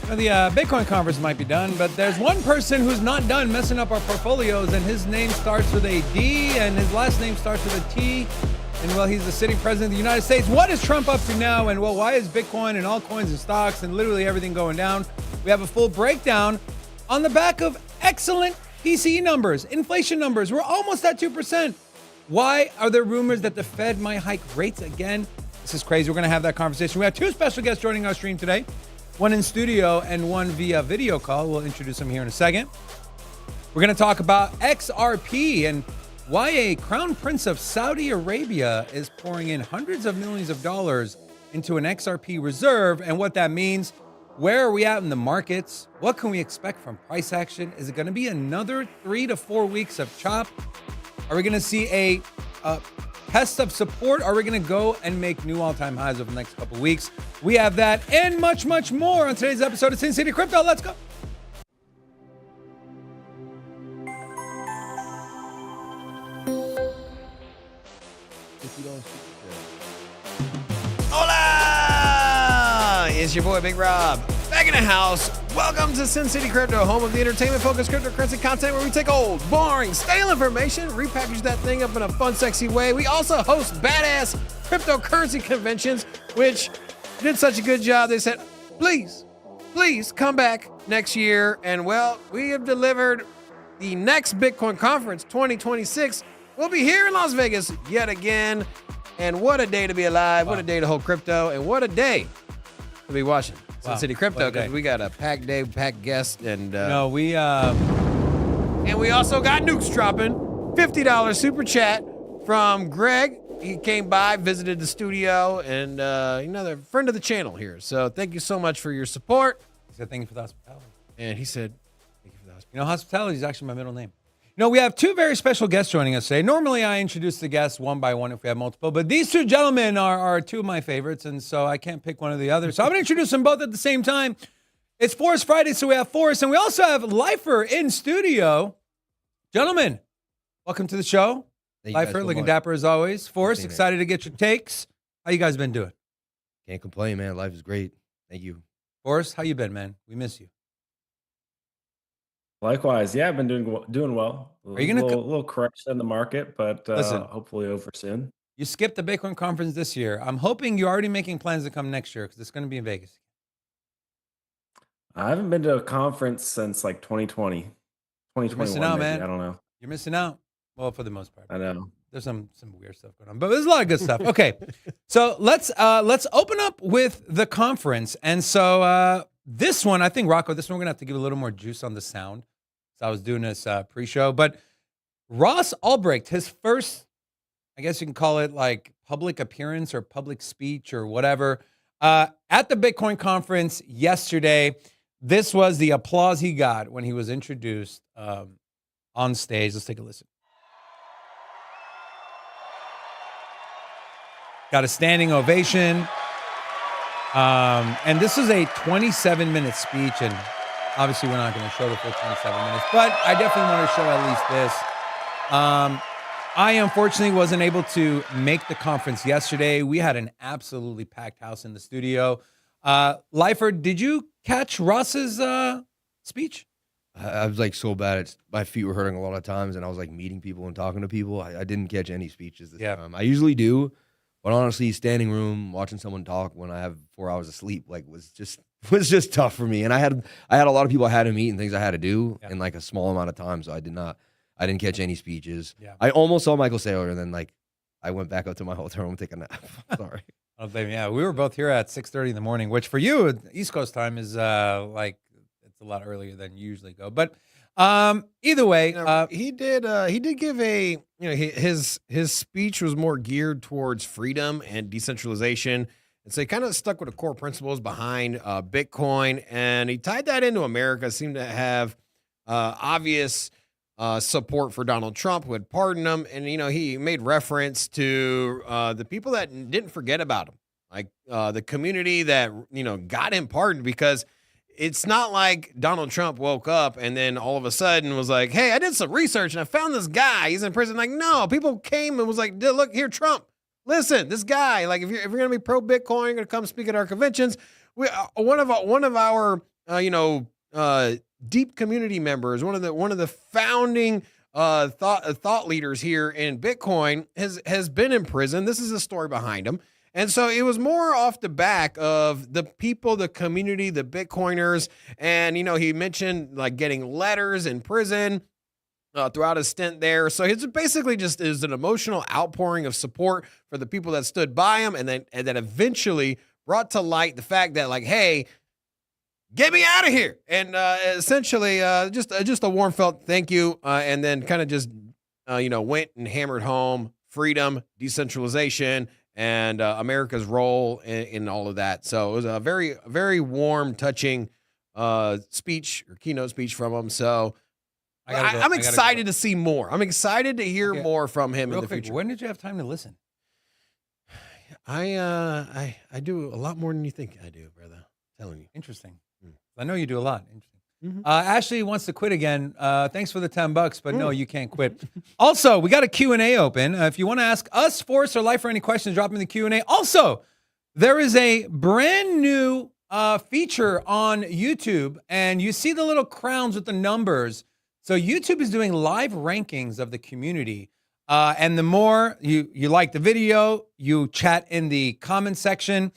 Well, the Bitcoin conference might be done, but there's one person who's not done messing up our portfolios, and his name starts with a D, and his last name starts with a T. And, well, he's the sitting president of the United States. What is Trump up to now? And, well, why is Bitcoin and altcoins and stocks and literally everything going down? We have a full breakdown on the back of excellent PCE numbers, inflation numbers. We're almost at 2%. Why are there rumors that the Fed might hike rates again? This is crazy. We're going to have that conversation. We have two special guests joining our stream today. One in studio and one via video call. We'll introduce them here in a second. We're going to talk about XRP and why a crown prince of Saudi Arabia is pouring in hundreds of millions of dollars into an XRP reserve and what that means. Where are we at in the markets? What can we expect from price action? Is it going to be another 3 to 4 weeks of chop? Are we going to see a test of support? Are we going to go and make new all-time highs over the next couple weeks? We have that and much, much more on today's episode of SINCITY Crypto. Let's go. Hola! It's your boy Big Rob, back in the house. Welcome to SINCITY Crypto, home of the entertainment-focused cryptocurrency content where we take old, boring, stale information, repackage that thing up in a fun, sexy way. We also host badass cryptocurrency conventions, which did such a good job. They said, please come back next year. And, well, we have delivered the next Bitcoin Conference 2026. We'll be here in Las Vegas yet again. And what a day to be alive. What a day to hold crypto. And what a day to be watching SINCITY Crypto, because we got a packed day, packed guest. And we also got nukes dropping. $50 super chat from Greg. He came by, visited the studio, and another friend of the channel here. So thank you so much for your support. He said, thank you for the hospitality. And he said, thank you for the hospitality. Hospitality is actually my middle name. We have two very special guests joining us today. Normally, I introduce the guests one by one if we have multiple, but these two gentlemen are two of my favorites, and so I can't pick one or the other. So I'm going to introduce them both at the same time. It's Forrest Friday, so we have Forrest, and we also have Lifer in studio. Gentlemen, welcome to the show. Lifer, looking dapper as always. Forrest, excited to get your takes. How you guys been doing? Can't complain, man. Life is great. Thank you. Forrest, how you been, man? We miss you. Likewise, yeah, I've been doing well. Are you gonna little correction in the market, but listen, hopefully over soon. You skipped the Bitcoin conference this year. I'm hoping you're already making plans to come next year because it's going to be in Vegas. I haven't been to a conference since like 2020, 2021. You're missing out, man. I don't know. You're missing out. Well, for the most part. I know. There's some weird stuff going on, but there's a lot of good stuff. Okay, so let's open up with the conference. And so this one, I think, Rocco, this one we're going to have to give a little more juice on the sound. So I was doing this pre-show, but Ross Ulbricht, his first, I guess you can call it like public appearance or public speech or whatever, at the Bitcoin conference yesterday. This was the applause he got when he was introduced on stage. Let's take a listen. Got a standing ovation. And this is a 27-minute speech, and obviously we're not going to show the full 27 minutes, but I definitely want to show at least this. I unfortunately wasn't able to make the conference yesterday. We had an absolutely packed house in the studio. Lifer, did you catch Ross's speech? I was like so bad. My feet were hurting a lot of times, and I was like meeting people and talking to people. I didn't catch any speeches this time. I usually do, but honestly, standing room, watching someone talk when I have 4 hours of sleep, like was just tough for me. And I had a lot of people I had to meet and things I had to do in like a small amount of time, so I didn't catch any speeches. Yeah. I almost saw Michael Saylor, and then like I went back up to my hotel room to take a nap. Sorry. I don't blame you. Yeah, we were both here at 6:30 in the morning, which for you, East Coast time is like it's a lot earlier than you usually go. But either way, he did give a his speech was more geared towards freedom and decentralization. And so he kind of stuck with the core principles behind Bitcoin, and he tied that into America. Seemed to have obvious support for Donald Trump, who had pardoned him. And, he made reference to the people that didn't forget about him, like the community that, got him pardoned, because it's not like Donald Trump woke up and then all of a sudden was like, hey, I did some research and I found this guy. He's in prison. Like, no, people came and was like, look here, Trump. Listen, this guy, like, if you're going to be pro-Bitcoin, you're going to come speak at our conventions. One of our deep community members, one of the founding thought leaders here in Bitcoin has been in prison. This is the story behind him. And so it was more off the back of the people, the community, the Bitcoiners. And, he mentioned like getting letters in prison throughout his stint there. So it's basically just is an emotional outpouring of support for the people that stood by him. And then eventually brought to light the fact that like, hey, get me out of here. And essentially just a warm felt thank you. And then kind of just, went and hammered home freedom, decentralization, and America's role in all of that. So it was a very, very warm, touching speech or keynote speech from him. So I'm excited to see more. I'm excited to hear more from him in the future. When did you have time to listen? I do a lot more than you think I do, brother. I'm telling you. Interesting. I know you do a lot. Interesting. Mm-hmm. Ashley wants to quit again. Thanks for the $10, but no, you can't quit. Also, we got a Q&A open. If you want to ask us, Forrest, or Life, or any questions, drop them in the Q&A. Also, there is a brand new feature on YouTube, and you see the little crowns with the numbers. So YouTube is doing live rankings of the community. And the more you like the video, you chat in the comment section.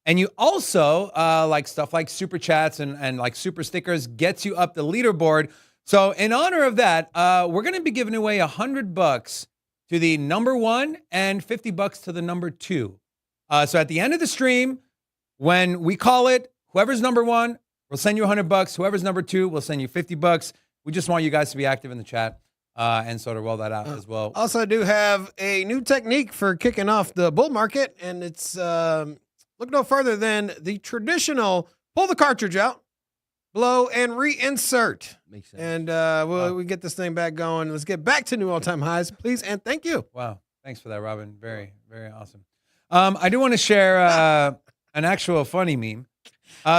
And you also like stuff like super chats and like super stickers gets you up the leaderboard. So in honor of that, we're going to be giving away $100 to the number 1 and $50 to the number 2. So at the end of the stream, when we call it, whoever's number 1, we'll send you $100. Whoever's number 2, we'll send you $50. We just want you guys to be active in the chat and sort of roll that out as well. Also, I do have a new technique for kicking off the bull market, and it's look no further than the traditional pull the cartridge out, blow, and reinsert. Makes sense. And we get this thing back going. Let's get back to new all-time highs, please, and thank you. Wow. Thanks for that, Robin. Very, very awesome. I do want to share an actual funny meme.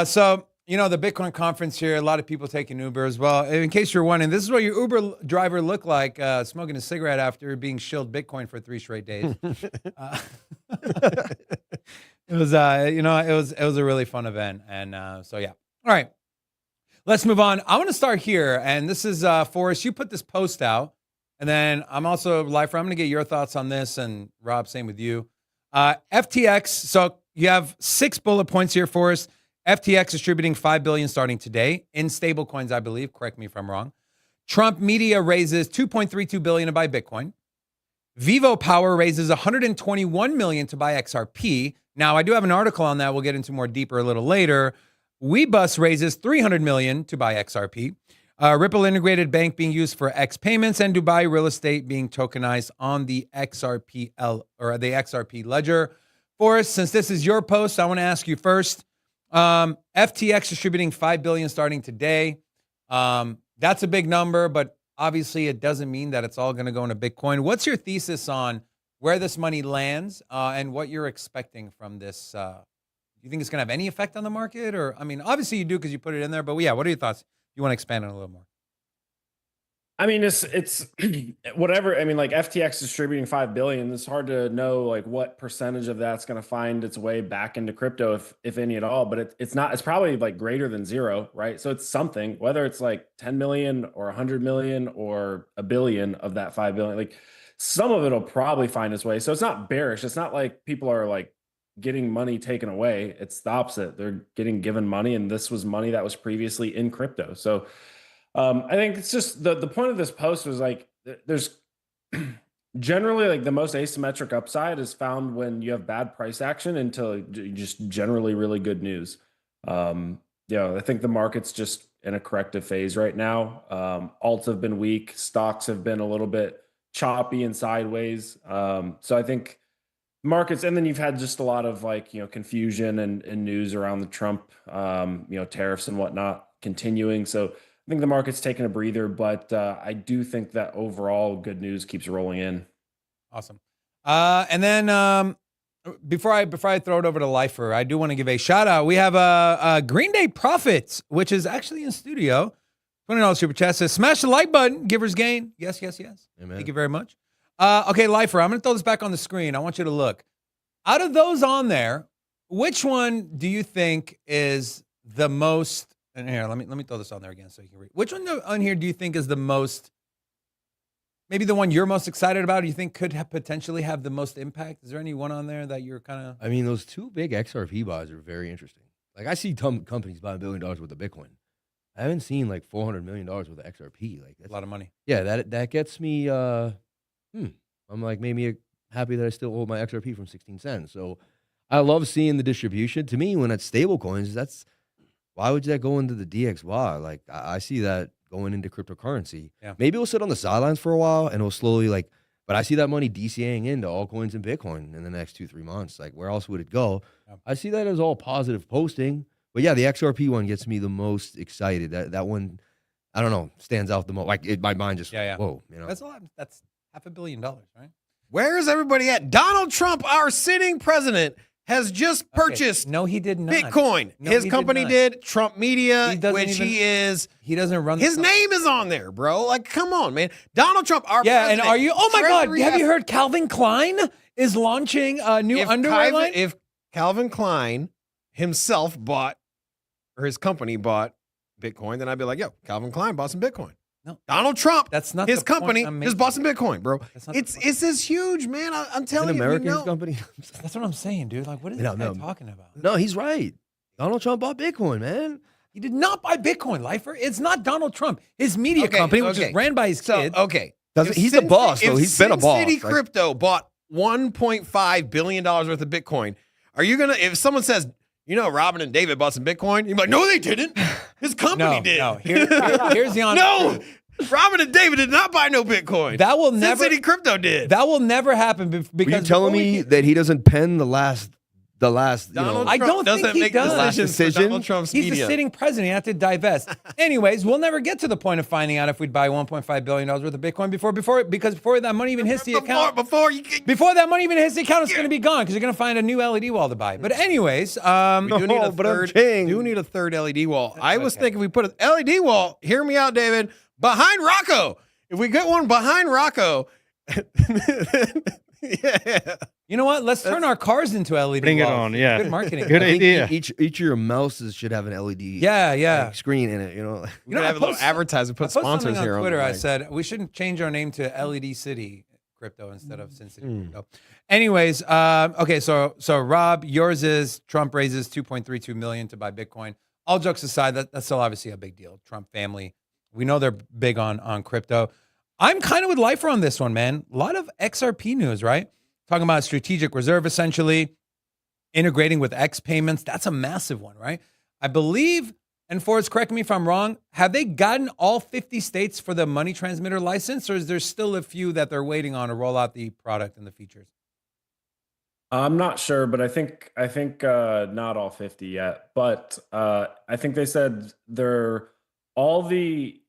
So, the Bitcoin conference here, a lot of people taking Uber as well. In case you're wondering, this is what your Uber driver looked like smoking a cigarette after being shilled Bitcoin for 3 straight days. It was, it was a really fun event. And so, yeah. All right. Let's move on. I want to start here. And this is Forrest. You put this post out. And then I'm also, Lifer, I'm going to get your thoughts on this. And Rob, same with you. FTX. So you have 6 bullet points here, Forrest. FTX distributing $5 billion starting today in stable coins, I believe. Correct me if I'm wrong. Trump media raises $2.32 billion to buy Bitcoin. Vivo Power raises $121 million to buy XRP. Now, I do have an article on that. We'll get into more deeper a little later. Weebus raises $300 million to buy XRP. Ripple Integrated Bank being used for X payments, and Dubai real estate being tokenized on the XRP ledger. Forrest, since this is your post, I want to ask you first. FTX distributing $5 billion starting today. That's a big number, but obviously it doesn't mean that it's all going to go into Bitcoin. What's your thesis on where this money lands and what you're expecting from this? Do you think it's going to have any effect on the market? Or, I mean, obviously you do because you put it in there, but yeah, what are your thoughts? You want to expand on it a little more? I mean, it's whatever. I mean, like FTX distributing $5 billion. It's hard to know like what percentage of that's going to find its way back into crypto, if any at all. But it's not. It's probably like greater than 0, right? So it's something. Whether it's like 10 million or 100 million or $1 billion of that 5 billion, like some of it'll probably find its way. So it's not bearish. It's not like people are like getting money taken away. It's the opposite. They're getting given money, and this was money that was previously in crypto. So. I think it's just the point of this post was like, there's generally like the most asymmetric upside is found when you have bad price action until just generally really good news. I think the market's just in a corrective phase right now. Alts have been weak. Stocks have been a little bit choppy and sideways. So I think markets, and then you've had just a lot of like, confusion and news around the Trump, tariffs and whatnot continuing. So I think the market's taking a breather, but I do think that overall good news keeps rolling in. Awesome. And then before I throw it over to Lifer, I do want to give a shout out. We have a Green Day Profits, which is actually in studio. $20 super chat says, smash the like button, givers gain. Yes, yes, yes. Amen. Thank you very much. Okay, Lifer, I'm going to throw this back on the screen. I want you to look. Out of those on there, which one do you think is the most And here, let me throw this on there again so you can read. Which one on here do you think is the most, maybe the one you're most excited about? Do you think could potentially have the most impact? Is there any one on there that you're kind of? I mean, those two big XRP buys are very interesting. Like I see companies buying $1 billion worth of Bitcoin. I haven't seen like $400 million worth of XRP. Like that's A lot of money. Yeah, that gets me. I'm like maybe happy that I still hold my XRP from 16 cents. So I love seeing the distribution. To me, when it's stable coins, that's why would that go into the DXY? Like I see that going into cryptocurrency. Yeah. Maybe it'll sit on the sidelines for a while and it'll slowly but I see that money DCAing into altcoins and Bitcoin in the next 2-3 months. Like where else would it go? Yeah. I see that as all positive posting. But yeah, the XRP one gets me the most excited. That one, I don't know, stands out the most. Like my mind just whoa, you know. That's a lot. That's $500 million, right? Where is everybody at? Donald Trump, our sitting president, has just purchased No, he did not. Bitcoin. No, His he company not. did. Trump Media, He doesn't which he is. He doesn't run. His name is on there, bro. Like, come on, man. Donald Trump, our Yeah, president. and are you? Oh my God! Treasury Have you heard Calvin Klein is launching a new underwear line? If Calvin Klein himself bought, or his company bought Bitcoin, then I'd be like, yo, Calvin Klein bought some Bitcoin. No. Donald Trump, That's not his the point company, I'm just making. bought some Bitcoin, bro. That's not the It's point. this huge, man. I'm Is telling it you, American you know. company? That's what I'm saying, dude. Like, what is No, this guy no. talking about? No, he's right. Donald Trump bought Bitcoin, man. He did not buy Bitcoin, Lifer. It's not Donald Trump. His media Okay, company, which okay. is ran by his So, kid. okay. He's the boss, though. If He's been a boss. SINCITY Like- Crypto bought $1.5 billion worth of Bitcoin. Are you gonna? If someone says, you know, Robin and David bought some Bitcoin, you're like, no, they didn't. His company did. No. Here's the honest No, truth. Robin and David did not buy no Bitcoin. That will never. SINCITY Crypto did. That will never happen Were because you telling before we me get- that he doesn't pen the last Donald I Trump don't think doesn't he make does. decisions for Decision? Donald Trump's he's media. the sitting president. He had to divest. Anyways, we'll never get to the point of finding out if we'd buy $1.5 billion worth of Bitcoin before that money even hits the account. Before you can, Before that money even hits the account, it's going to be gone because you're going to find a new LED wall to buy. But anyways, we do need a but I'm third. king. Do need a third LED wall. I was Okay. thinking we put an LED wall. Hear me out, David. Behind Rocco. If we get one behind Rocco, yeah. you know what? Let's turn our cars into LED Bring it walls. on, yeah. Good marketing. Good I think idea. Each of your mouses should have an LED Yeah. screen in it, you know. You know, have a little advertising. Put I posted sponsors something here on on Twitter. the I line. said we shouldn't change our name to LED City Crypto instead of SINCITY Crypto. Anyways, okay, so Rob, yours is Trump raises $2.32 million to buy Bitcoin. All jokes aside, that's still obviously a big deal. Trump family, we know they're big on crypto. I'm kind of with Lifer on this one, man. A lot of XRP news, right? Talking about strategic reserve, essentially integrating with X payments. That's a massive one, right? I believe, and Forrest, correct me if I'm wrong, have they gotten all 50 states for the money transmitter license, or is there still a few that they're waiting on to roll out the product and the features? I'm not sure, but I think not all 50 yet. But I think they said they're all the,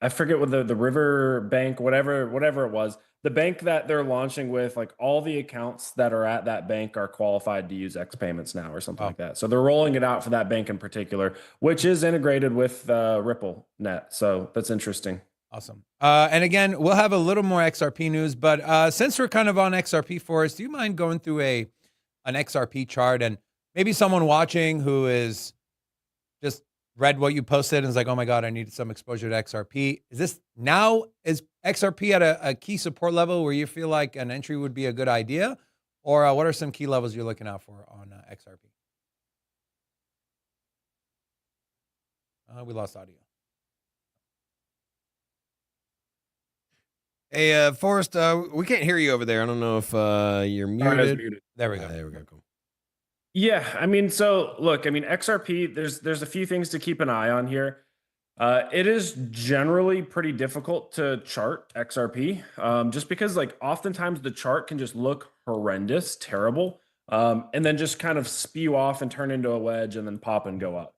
I forget what the River Bank, whatever it was, the bank that they're launching with, like all the accounts that are at that bank are qualified to use X payments now or something like that. So they're rolling it out for that bank in particular, which is integrated with Ripple Net. So that's interesting. Awesome. And again, we'll have a little more XRP news, but since we're kind of on XRP, Forrest, do you mind going through an XRP chart, and maybe someone watching who is just read what you posted and is like, oh my God, I need some exposure to XRP. Is XRP at a key support level where you feel like an entry would be a good idea? Or what are some key levels you're looking out for on XRP? We lost audio. Hey, Forrest, we can't hear you over there. I don't know if you're muted. There we go. There we go. Cool. Yeah, I mean, so look, I mean, XRP, there's a few things to keep an eye on here. It is generally pretty difficult to chart XRP, just because like oftentimes the chart can just look horrendous, terrible, and then just kind of spew off and turn into a wedge and then pop and go up.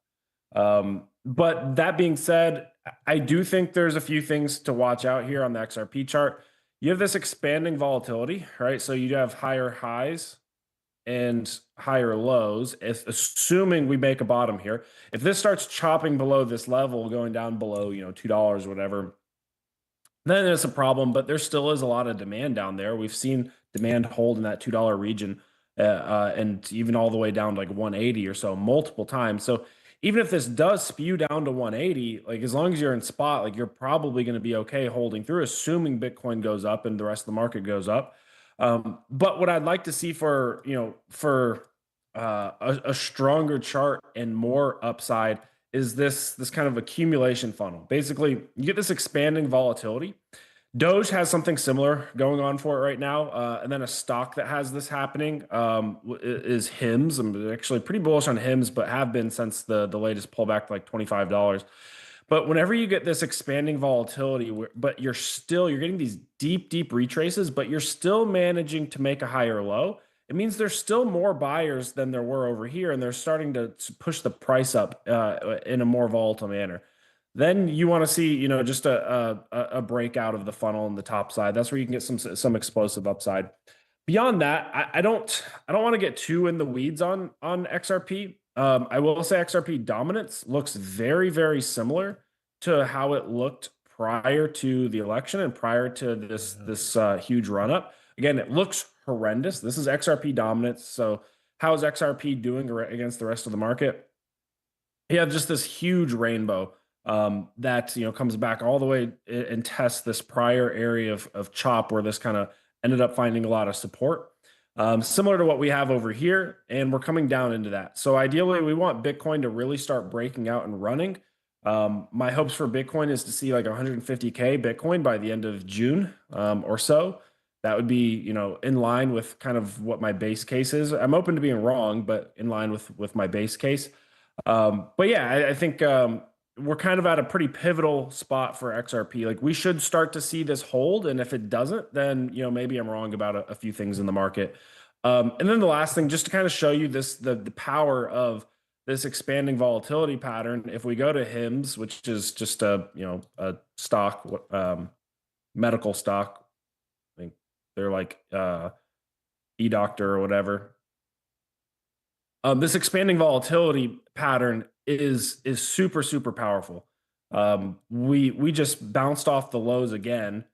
But that being said, I do think there's a few things to watch out here on the XRP chart. You have this expanding volatility, right? So you have higher highs and higher lows, assuming we make a bottom here. If this starts chopping below this level, going down below, $2, whatever, then it's a problem. But there still is a lot of demand down there. We've seen demand hold in that $2 region, and even all the way down to like 180 or so multiple times. So even if this does spew down to 180, like as long as you're in spot, like you're probably going to be okay holding through, assuming Bitcoin goes up and the rest of the market goes up. But what I'd like to see for, a stronger chart and more upside is this kind of accumulation funnel. Basically, you get this expanding volatility. Doge has something similar going on for it right now. And then a stock that has this happening is HIMS. I'm actually pretty bullish on HIMS, but have been since the latest pullback to like $25. But whenever you get this expanding volatility, but you're getting these deep retraces, but you're still managing to make a higher low, it means there's still more buyers than there were over here, and they're starting to push the price up in a more volatile manner. Then you want to see, just a breakout of the funnel on the top side. That's where you can get some explosive upside. Beyond that, I don't want to get too in the weeds on XRP. I will say XRP dominance looks very, very similar to how it looked prior to the election and prior to this huge run up. Again, it looks horrendous. This is XRP dominance. So how is XRP doing against the rest of the market? You have just this huge rainbow that comes back all the way and tests this prior area of chop where this kind of ended up finding a lot of support. Similar to what we have over here, and we're coming down into that. So ideally, we want Bitcoin to really start breaking out and running. My hopes for Bitcoin is to see like 150K Bitcoin by the end of June or so. That would be, in line with kind of what my base case is. I'm open to being wrong, but in line with my base case. But yeah, I think we're kind of at a pretty pivotal spot for XRP. Like we should start to see this hold, and if it doesn't, then maybe I'm wrong about a few things in the market. And then the last thing, just to kind of show you the power of this expanding volatility pattern. If we go to HIMS, which is just a stock, medical stock. I think they're like eDoctor or whatever. This expanding volatility pattern is super, super powerful. We just bounced off the lows again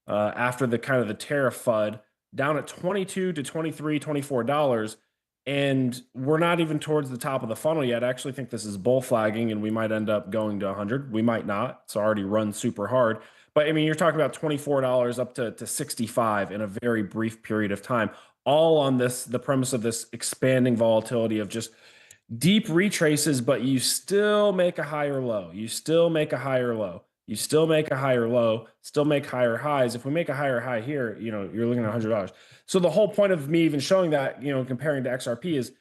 after the kind of the tariff FUD down at $22 to $23, $24. And we're not even towards the top of the funnel yet. I actually think this is bull flagging and we might end up going to 100. We might not. It's already run super hard. But I mean, you're talking about $24 up to 65 in a very brief period of time, all on the premise of this expanding volatility of just deep retraces, but you still make a higher low. You still make a higher low. You still make a higher low, still make higher highs. If we make a higher high here, you're looking at $100. So the whole point of me even showing that, comparing to XRP is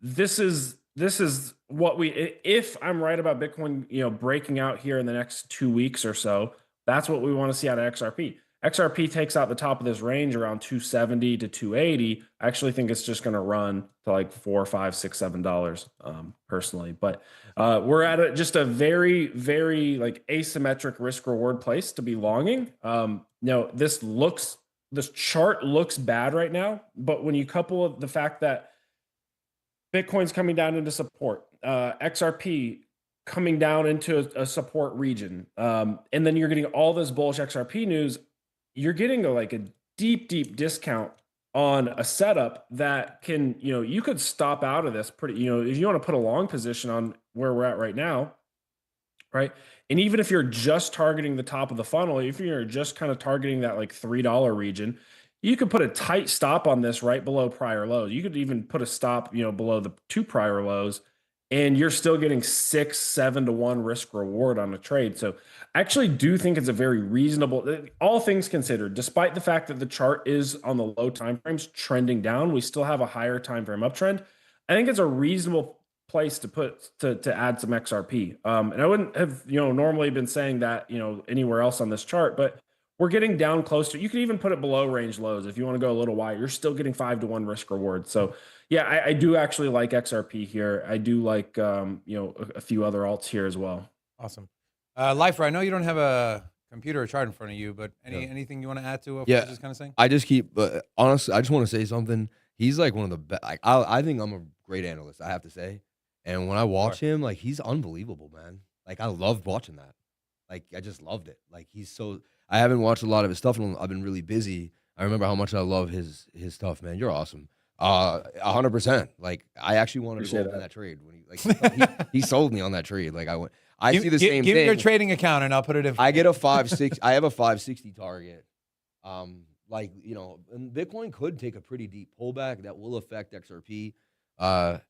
this is what if I'm right about Bitcoin, breaking out here in the next 2 weeks or so, that's what we want to see out of XRP. XRP takes out the top of this range around 270 to 280. I actually think it's just going to run to like $4, $5, $6, $7 personally. But we're at just a very, very like asymmetric risk reward place to be longing. This chart looks bad right now, but when you couple the fact that Bitcoin's coming down into support, XRP coming down into a support region, and then you're getting all this bullish XRP news, you're getting a deep discount on a setup that can, you could stop out of this pretty, if you want to put a long position on where we're at right now, right? And even if you're just targeting the top of the funnel, if you're just kind of targeting that like $3 region, you could put a tight stop on this right below prior lows. You could even put a stop, below the 2 prior lows, and you're still getting 6-7 to 1 risk reward on a trade. So I actually do think it's a very reasonable, all things considered, despite the fact that the chart is on the low timeframes trending down, we still have a higher timeframe uptrend. I think it's a reasonable place to add some XRP. And I wouldn't have, normally been saying that, anywhere else on this chart, but we're getting down close to, you could even put it below range lows. If you want to go a little wide, you're still getting 5 to 1 risk reward. So yeah, I do actually like XRP here. I do like, a few other alts here as well. Awesome. Lifer, I know you don't have a computer or chart in front of you, but anything you want to add to what I was just kind of saying? I just keep, honestly, I just want to say something. He's like one of the best. Like, I think I'm a great analyst, I have to say. And when I watch him, like, he's unbelievable, man. Like, I loved watching that. Like, I just loved it. Like, I haven't watched a lot of his stuff, and I've been really busy. I remember how much I love his stuff, man. You're awesome. 100%. Like I actually wanted to go in that trade when he sold me on that trade. Like I see the same thing. Give me your trading account and I'll put it in. I get a 560. I have a 560 target. Like, you know, and Bitcoin could take a pretty deep pullback that will affect XRP. I'm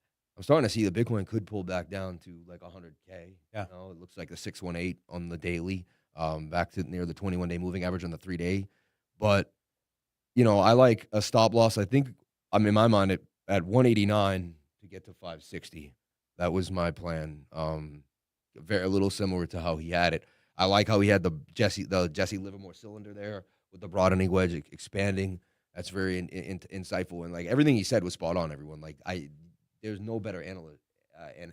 starting to see the Bitcoin could pull back down to like 100K. Yeah. You know, it looks like a 618 on the daily, back to near the 21-day moving average on the 3-day. But, you know, I like a stop loss. I think I'm in my mind at 189 to get to 560. That was my plan. Very a little similar to how he had it. I like how he had the Jesse Livermore cylinder there with the broadening wedge expanding. That's very insightful, and like everything he said was spot on. Everyone, like there's no better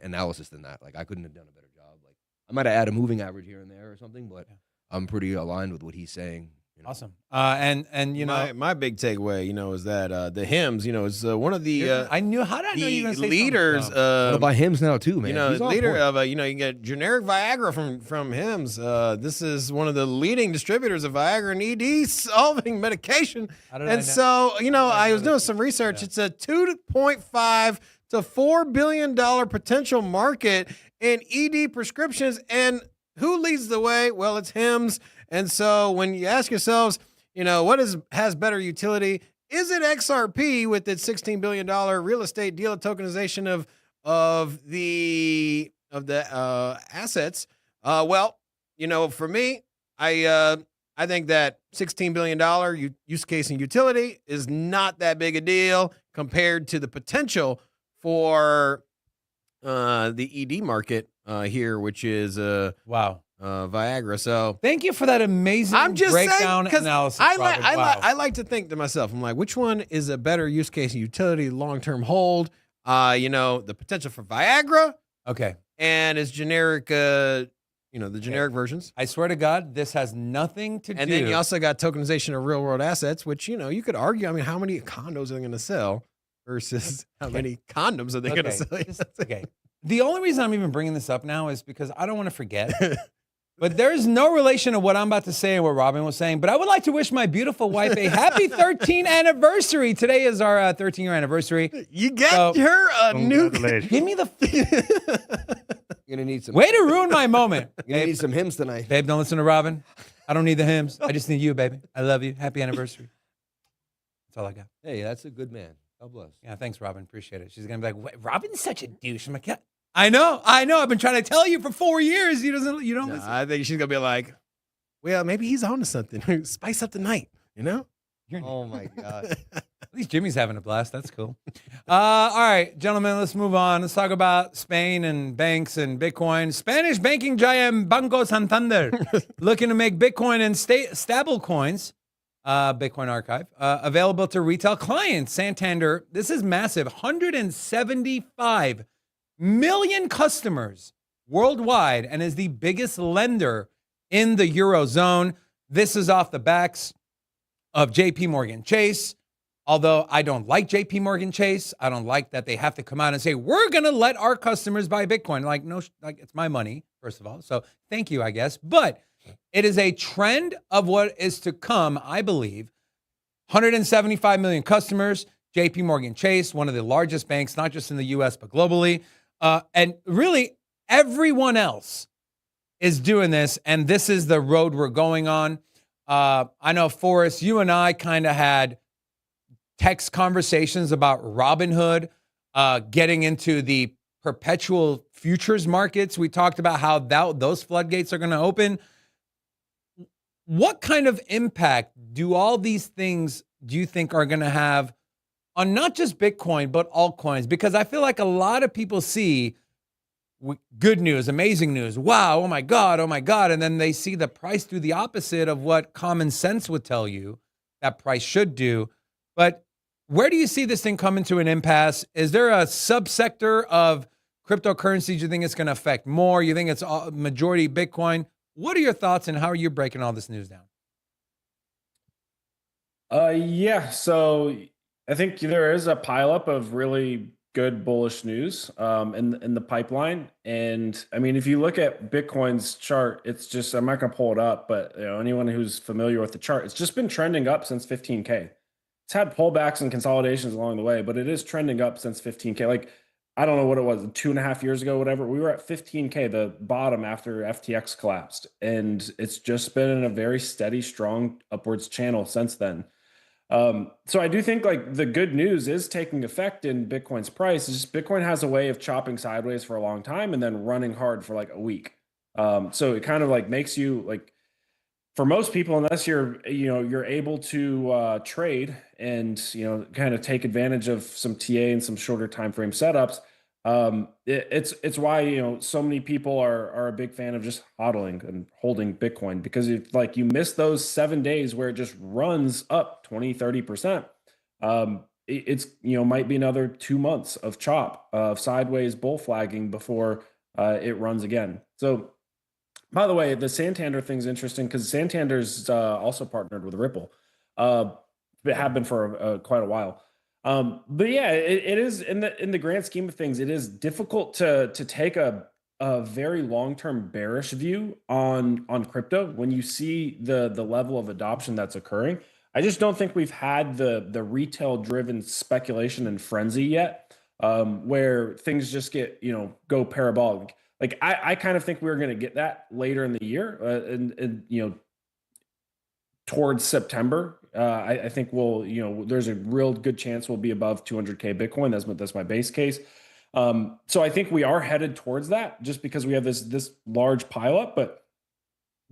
analysis than that. Like I couldn't have done a better job. Like I might have added a moving average here and there or something, but I'm pretty aligned with what he's saying. You know? Awesome. And you know, my big takeaway, you know, is that the hymns, you know, is one of the I knew how did I know you were gonna say leaders. something? I'm gonna buy hymns now too, man. You know, He's on leader point. of you know, you get generic Viagra from hymns. This is one of the leading distributors of Viagra and ED solving medication. And so, you know, I was doing some research. It's a $2.5 to $4 billion potential market in ED prescriptions. And who leads the way? Well, it's hymns. And so when you ask yourselves, you know, what has better utility? Is it XRP with its $16 billion real estate dealer tokenization of the assets? Well, you know, for me, I think that $16 billion use case and utility is not that big a deal compared to the potential for the ED market here, which is wow. Viagra. So thank you for that amazing breakdown analysis. I like to think to myself, I'm like, which one is a better use case and utility, long-term hold? You know, the potential for Viagra. Okay. And its generic, you know, the generic versions. I swear to God, this has nothing to do. And then you also got tokenization of real world assets, which, you know, you could argue, I mean, how many condos are they going to sell versus how many condoms are they going to sell? Okay. The only reason I'm even bringing this up now is because I don't want to forget. But there's no relation to what I'm about to say and what Robin was saying. But I would like to wish my beautiful wife a happy 13th anniversary. Today is our 13-year anniversary. You got her a new. Give me the. You're gonna need some. Way to ruin my moment. You're gonna need some hymns tonight, babe. Don't listen to Robin. I don't need the hymns. I just need you, baby. I love you. Happy anniversary. That's all I got. Hey, that's a good man. God bless. Yeah, thanks, Robin. Appreciate it. She's gonna be like, Robin's such a douche. I'm like, yeah. I know. I've been trying to tell you for 4 years. You don't listen. I think she's gonna be like, well, maybe he's on to something. Spice up the night, you know? Oh my God. At least Jimmy's having a blast. That's cool. All right, gentlemen, let's move on. Let's talk about Spain and banks and Bitcoin. Spanish banking giant Banco Santander looking to make Bitcoin and stable coins, Bitcoin archive, available to retail clients. Santander, this is massive, 175 million customers worldwide and is the biggest lender in the Eurozone. This is off the backs of JP Morgan Chase. Although I don't like JP Morgan Chase, I don't like that they have to come out and say, we're going to let our customers buy Bitcoin. Like, no, like it's my money, first of all. So thank you, I guess. But it is a trend of what is to come, I believe. 175 million customers, JP Morgan Chase, one of the largest banks, not just in the US, but globally. And really, everyone else is doing this, and this is the road we're going on. I know, Forrest, you and I kind of had text conversations about Robinhood getting into the perpetual futures markets. We talked about how those floodgates are going to open. What kind of impact do all these things do you think are going to have on not just Bitcoin, but altcoins? Because I feel like a lot of people see good news, amazing news. Wow, oh my God. And then they see the price do the opposite of what common sense would tell you that price should do. But where do you see this thing come into an impasse? Is there a subsector of cryptocurrencies you think it's going to affect more? You think it's majority Bitcoin? What are your thoughts and how are you breaking all this news down? Yeah, so I think there is a pileup of really good bullish news in the pipeline. And I mean, if you look at Bitcoin's chart, it's just, I'm not going to pull it up, but you know, anyone who's familiar with the chart, it's just been trending up since 15K. it's had pullbacks and consolidations along the way, but it is trending up since 15K. Like, I don't know what it was, 2.5 years ago, whatever. We were at 15K, the bottom after FTX collapsed. And it's just been in a very steady, strong upwards channel since then. So I do think like the good news is taking effect in Bitcoin's price. It's just Bitcoin has a way of chopping sideways for a long time and then running hard for like a week. So it kind of like makes you like, for most people, unless you're able to trade and kind of take advantage of some TA and some shorter time frame setups, it's why so many people are a big fan of just hodling and holding Bitcoin, because if like you miss those 7 days where it just runs up 20-30%, it's might be another 2 months of chop of sideways bull flagging before it runs again. So. By the way, the Santander thing's interesting because Santander's also partnered with Ripple. They have been for quite a while. But yeah, it is in the grand scheme of things, it is difficult to take a very long-term bearish view on crypto when you see the level of adoption that's occurring. I just don't think we've had the retail-driven speculation and frenzy yet, where things just get go parabolic. Like I kind of think we're going to get that later in the year, and towards September. I think there's a real good chance we'll be above 200K Bitcoin. That's my base case. So I think we are headed towards that just because we have this large pileup. But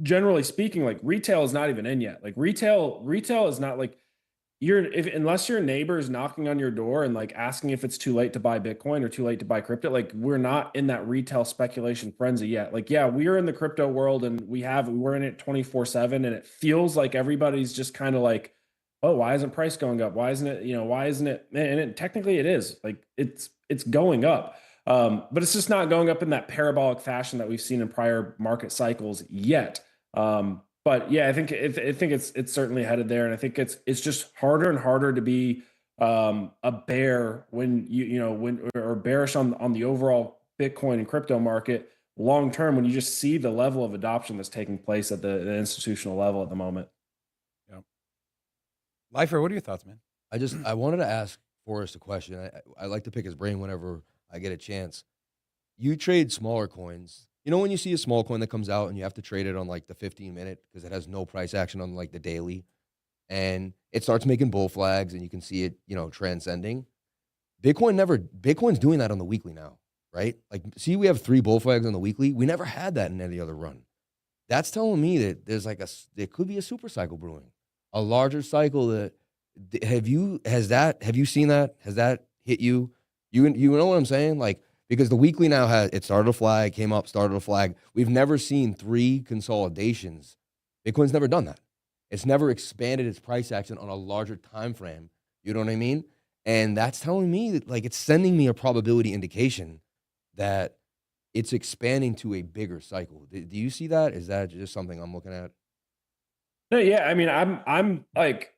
generally speaking, like retail is not even in yet. Like retail is not like unless your neighbor is knocking on your door and like asking if it's too late to buy Bitcoin or too late to buy crypto, like we're not in that retail speculation frenzy yet. Like, yeah, we are in the crypto world and we're in it 24/7, and it feels like everybody's just kind of like, oh, why isn't price going up? Why isn't it, why isn't it? And technically it is like, it's going up. But it's just not going up in that parabolic fashion that we've seen in prior market cycles yet. But yeah, I think it's certainly headed there, and I think it's just harder and harder to be a bear when or bearish on the overall Bitcoin and crypto market long term when you just see the level of adoption that's taking place at the institutional level at the moment. Yeah. Lifer, what are your thoughts, man? I wanted to ask Forrest a question. I like to pick his brain whenever I get a chance. You trade smaller coins. When you see a small coin that comes out and you have to trade it on like the 15-minute because it has no price action on like the daily, and it starts making bull flags and you can see it, transcending. Bitcoin's doing that on the weekly now, right? Like, see, we have 3 bull flags on the weekly. We never had that in any other run. That's telling me that there's like there could be a super cycle brewing, a larger cycle. Have you seen that? Has that hit you? You know what I'm saying? Like, because the weekly now it started a flag, came up, started a flag. We've never seen 3 consolidations. Bitcoin's never done that. It's never expanded its price action on a larger time frame. You know what I mean? And that's telling me that, like, it's sending me a probability indication that it's expanding to a bigger cycle. Do you see that? Is that just something I'm looking at? No, yeah. I mean, I'm like,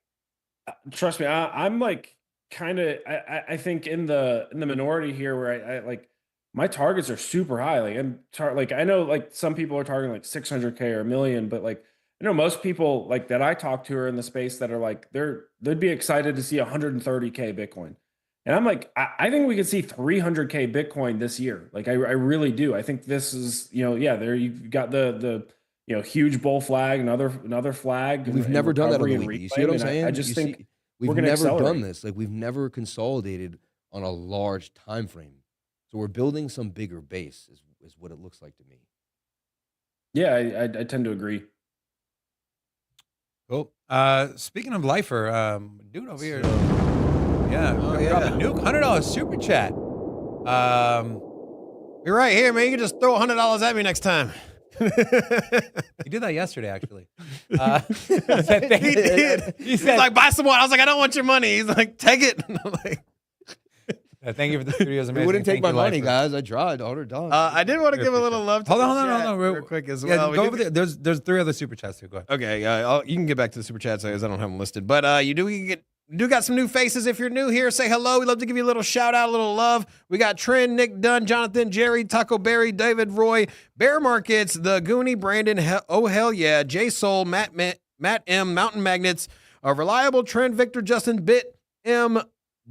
trust me, I'm like kind of, I think in the minority here where I like, my targets are super high. Like I know like some people are targeting like 600K or 1 million, but like, most people like that I talk to are in the space that are like, they'd be excited to see 130K Bitcoin. And I'm like, I think we could see 300K Bitcoin this year. Like I really do. I think this is, there you've got the huge bull flag, another flag. We've never done that on the weekly. You see what I'm saying? I just think we've never done this. Like we've never consolidated on a large time frame. So we're building some bigger base is what it looks like to me. Yeah, I tend to agree. Cool. Speaking of Lifer, dude over here. Drop a nuke $100 super chat. You're right here, man. You can just throw $100 at me next time. He did that yesterday, actually. He did. He's like, buy some more. I was like, I don't want your money. He's like, take it. I'm like, thank you for the videos. You wouldn't take my money, guys. I tried. $100. I did want to give a little love to Hold on, real quick as well. Go over there. There's 3 other super chats too. Go ahead. Okay, you can get back to the super chats because I don't have them listed. But you do got some new faces. If you're new here, say hello. We'd love to give you a little shout out, a little love. We got Trent, Nick Dunn, Jonathan, Jerry, Taco Berry, David, Roy, Bear Markets, The Goonie, Brandon, Oh Hell Yeah, J Soul, Matt M, Mountain Magnets, Reliable, Trend, Victor, Justin, Bit, M,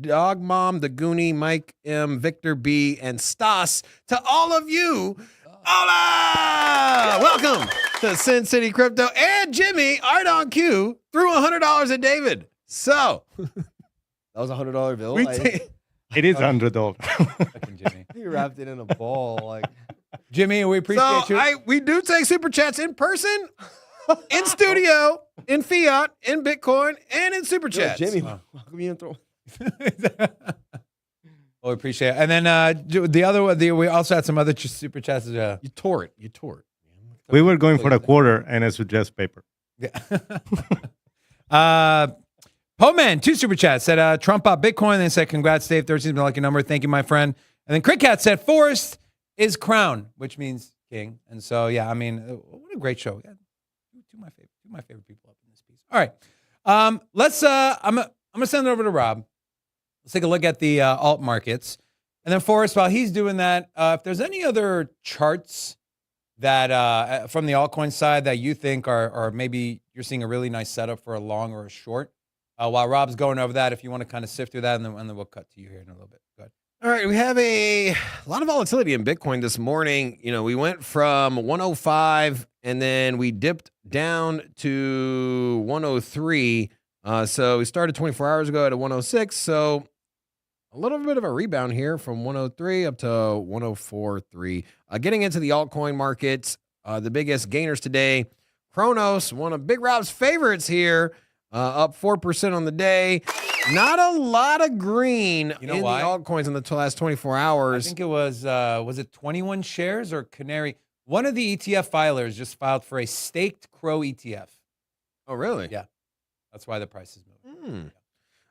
Dog Mom, The Goonie, Mike M, Victor B, and Stas. To all of you, hola! Welcome to SINCITY Crypto. And Jimmy, Art on Q, threw $100 at David. So, That was a $100 bill. It is $100. Fucking Jimmy. You wrapped it in a ball. Like, Jimmy, we appreciate you. We do take super chats in person, in studio, in fiat, in Bitcoin, and in super chats. Jimmy, how come you didn't throw? Oh, we appreciate it. And then the other one, we also had some other super chats as well. You tore it. You tore it. We were going for a quarter and a suggest paper. Yeah. Poman, 2 super chats, said Trump bought Bitcoin. Then said, congrats, Dave. 13's been a lucky number. Thank you, my friend. And then Cricket said, Forrest is crown, which means king. And so, yeah, I mean, what a great show. Yeah, two of my favorite people up in this piece. All right. Let's I'm gonna send it over to Rob. Let's take a look at the alt markets. And then Forrest, while he's doing that, if there's any other charts that from the altcoin side that you think are maybe you're seeing a really nice setup for a long or a short, while Rob's going over that, if you want to kind of sift through that, and then we'll cut to you here in a little bit. Go ahead. All right, we have a lot of volatility in Bitcoin this morning. You know, we went from 105 and then we dipped down to 103. So we started 24 hours ago at a 106. So a little bit of a rebound here from 103 up to 104.3. Getting into the altcoin markets, the biggest gainers today, Kronos, one of Big Rob's favorites here, up 4% on the day. Not a lot of green in the altcoins in the last 24 hours. I think it was it 21 shares or Canary? One of the ETF filers just filed for a staked Crow ETF. Oh, really? Yeah. That's why the price is moving.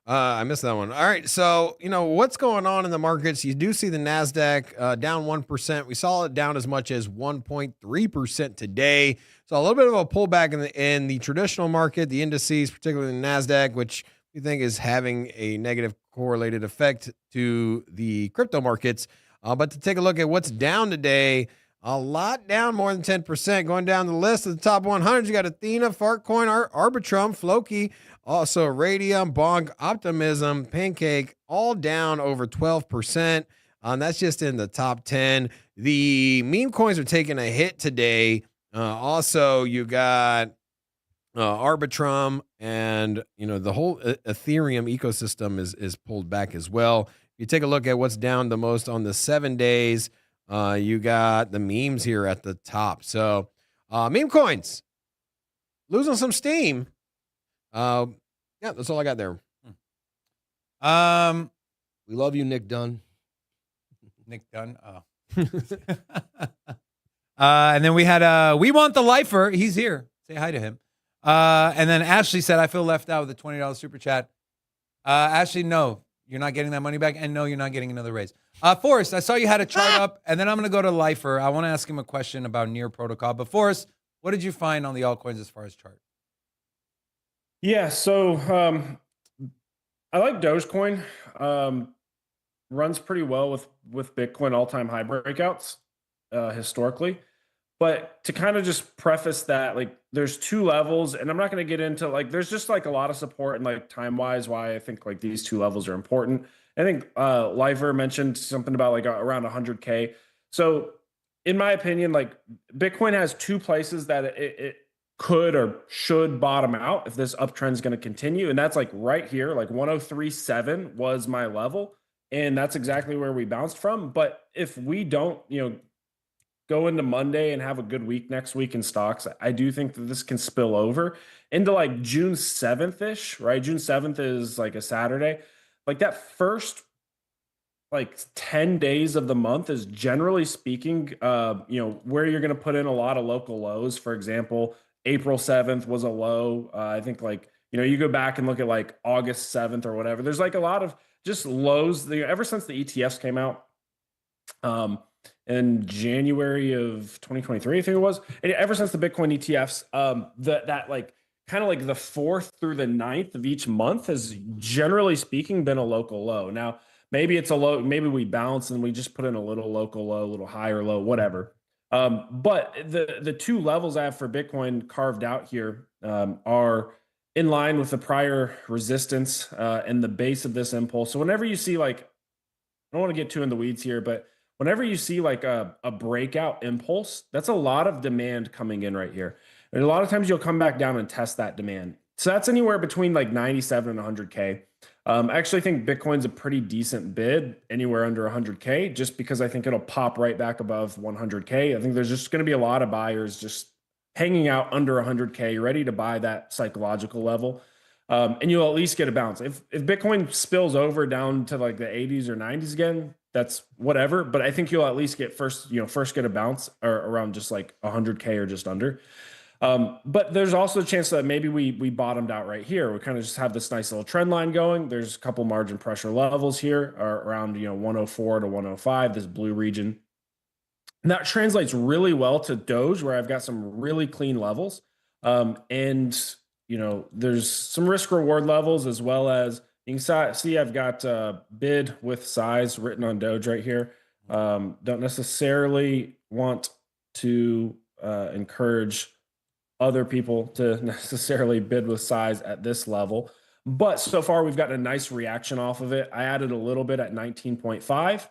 I missed that one. All right. So, you know, what's going on in the markets? You do see the NASDAQ down 1%. We saw it down as much as 1.3% today. So a little bit of a pullback in the traditional market, the indices, particularly the NASDAQ, which we think is having a negative correlated effect to the crypto markets. But to take a look at what's down today, a lot down, more than 10%. Going down the list of the top 100, you got Athena, Fartcoin, Arbitrum, Floki, also Radium, Bonk, Optimism, Pancake, all down over 12%. That's just in the top 10. The meme coins are taking a hit today. Also, you got Arbitrum, and you know the whole Ethereum ecosystem is pulled back as well. If you take a look at what's down the most on the 7 days, you got the memes here at the top. So meme coins losing some steam. Yeah, that's all I got there. we love you, Nick Dunn. Nick Dunn. Oh. And then we had We Want the Lifer. He's here. Say hi to him. And then Ashley said, I feel left out with the $20 super chat. Ashley, no, you're not getting that money back. And no, you're not getting another raise. Forrest, I saw you had a chart up, and then I'm going to go to Lifer. I want to ask him a question about Near Protocol. But Forrest, what did you find on the altcoins as far as chart? Yeah, so I like Dogecoin. Runs pretty well with Bitcoin all-time high breakouts historically. But to kind of just preface that, like, there's 2 levels, and I'm not going to get into, like, there's just like a lot of support and like time-wise why I think like these 2 levels are important. I think Liver mentioned something about like around 100K. So in my opinion, like Bitcoin has 2 places that it could or should bottom out if this uptrend is going to continue. And that's like right here, like 103.7 was my level. And that's exactly where we bounced from. But if we don't, go into Monday and have a good week next week in stocks, I do think that this can spill over into like June 7th-ish, right? June 7th is like a Saturday. Like that first like 10 days of the month is generally speaking, where you're going to put in a lot of local lows. For example, April 7th was a low. I think like, you go back and look at like August 7th or whatever. There's like a lot of just lows ever since the ETFs came out. In January of 2023, I think it was. And ever since the Bitcoin ETFs, that like kind of like the 4th through the 9th of each month has generally speaking been a local low. Now, maybe it's a low, maybe we bounce and we just put in a little local low, a little higher low, whatever. But the 2 levels I have for Bitcoin carved out here are in line with the prior resistance and the base of this impulse. So whenever you see like, I don't want to get too in the weeds here, but whenever you see like a breakout impulse, that's a lot of demand coming in right here. And a lot of times you'll come back down and test that demand. So that's anywhere between like 97 and 100K. I actually think Bitcoin's a pretty decent bid anywhere under 100K, just because I think it'll pop right back above 100K. I think there's just going to be a lot of buyers just hanging out under 100K, ready to buy that psychological level. And you'll at least get a bounce. If Bitcoin spills over down to like the 80s or 90s again, that's whatever. But I think you'll at least get first get a bounce or around just like 100K or just under. But there's also a chance that maybe we bottomed out right here. We kind of just have this nice little trend line going. There's a couple margin pressure levels here around 104 to 105, this blue region. And that translates really well to Doge, where I've got some really clean levels. And there's some risk reward levels, as well as you can see I've got bid with size written on Doge right here. Don't necessarily want to encourage other people to necessarily bid with size at this level. But so far, we've gotten a nice reaction off of it. I added a little bit at 19.5.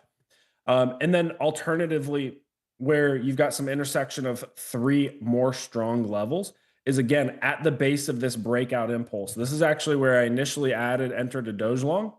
And then alternatively, where you've got some intersection of 3 more strong levels, is again at the base of this breakout impulse. This is actually where I initially entered a Doge long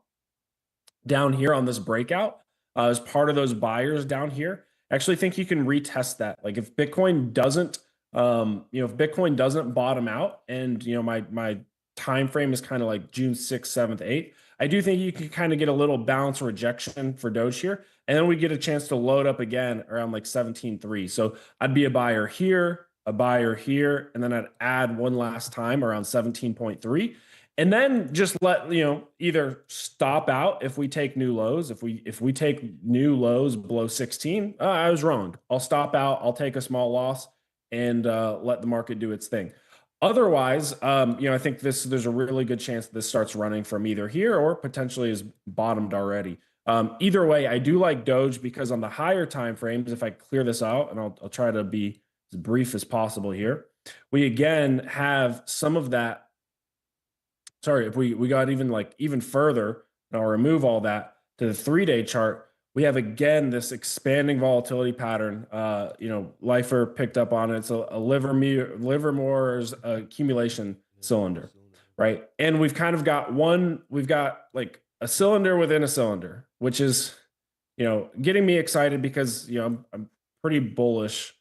down here on this breakout as part of those buyers down here. I actually think you can retest that. Like if Bitcoin doesn't, bottom out, and my time frame is kind of like June 6th, 7th, 8th, I do think you can kind of get a little bounce rejection for Doge here. And then we get a chance to load up again around like 17.3. So I'd be a buyer here, and then I'd add one last time around 17.3. And then just let, either stop out if we take new lows. If we take new lows below 16, I was wrong. I'll stop out, I'll take a small loss and let the market do its thing. Otherwise, I think there's a really good chance that this starts running from either here or potentially is bottomed already. Either way, I do like Doge because on the higher time frames, if I clear this out, and I'll try to be as brief as possible here, we again have some of that. Sorry, if we got even further, and I'll remove all that to the 3-day chart, we have again this expanding volatility pattern. Lifer picked up on it. It's a Livermore's accumulation cylinder, right? And we've kind of got like a cylinder within a cylinder, which is, getting me excited because, I'm pretty bullish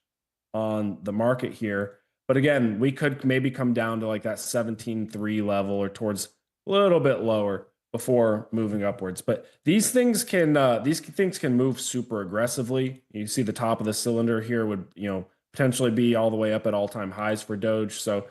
on the market here. But again, we could maybe come down to like that 17.3 level or towards a little bit lower before moving upwards. But these things can move super aggressively. You see the top of the cylinder here would, potentially be all the way up at all-time highs for Doge. So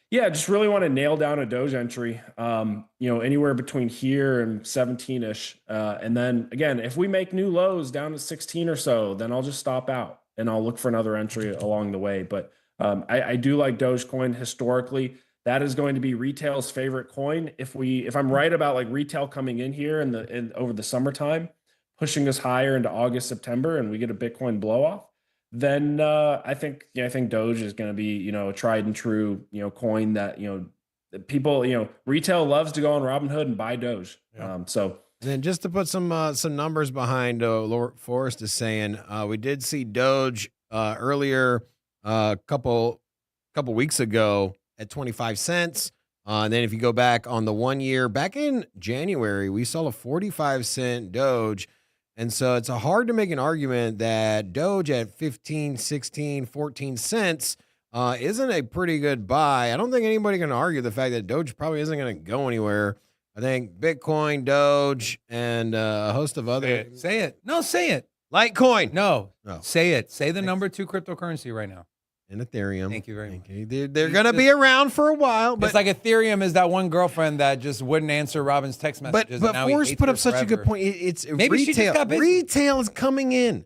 yeah, just really want to nail down a Doge entry, anywhere between here and 17-ish. And then again, if we make new lows down to 16 or so, then I'll just stop out and I'll look for another entry along the way. But I do like Dogecoin historically. That is going to be retail's favorite coin. If I'm right about like retail coming in here and over the summertime, pushing us higher into August, September, and we get a Bitcoin blow off, then I think Doge is going to be, a tried and true, coin that, people, retail loves to go on Robinhood and buy Doge. Yeah. So then just to put some numbers behind Lord Forrest is saying, we did see Doge earlier a couple weeks ago at 25 cents. And then if you go back on the 1 year, back in January, we saw a 45-cent Doge. And so it's hard to make an argument that Doge at 15, 16, 14 cents isn't a pretty good buy. I don't think anybody can argue the fact that Doge probably isn't going to go anywhere. I think Bitcoin, Doge, and a host of other. Say it. No, say it. Litecoin. No. Say it. Say the number 2 cryptocurrency right now. And Ethereum. Thank you very much. They're going to be around for a while. But it's like Ethereum is that one girlfriend that just wouldn't answer Robin's text messages. But Forrest put up such a good point. It's maybe retail. She just got busy. Retail is coming in.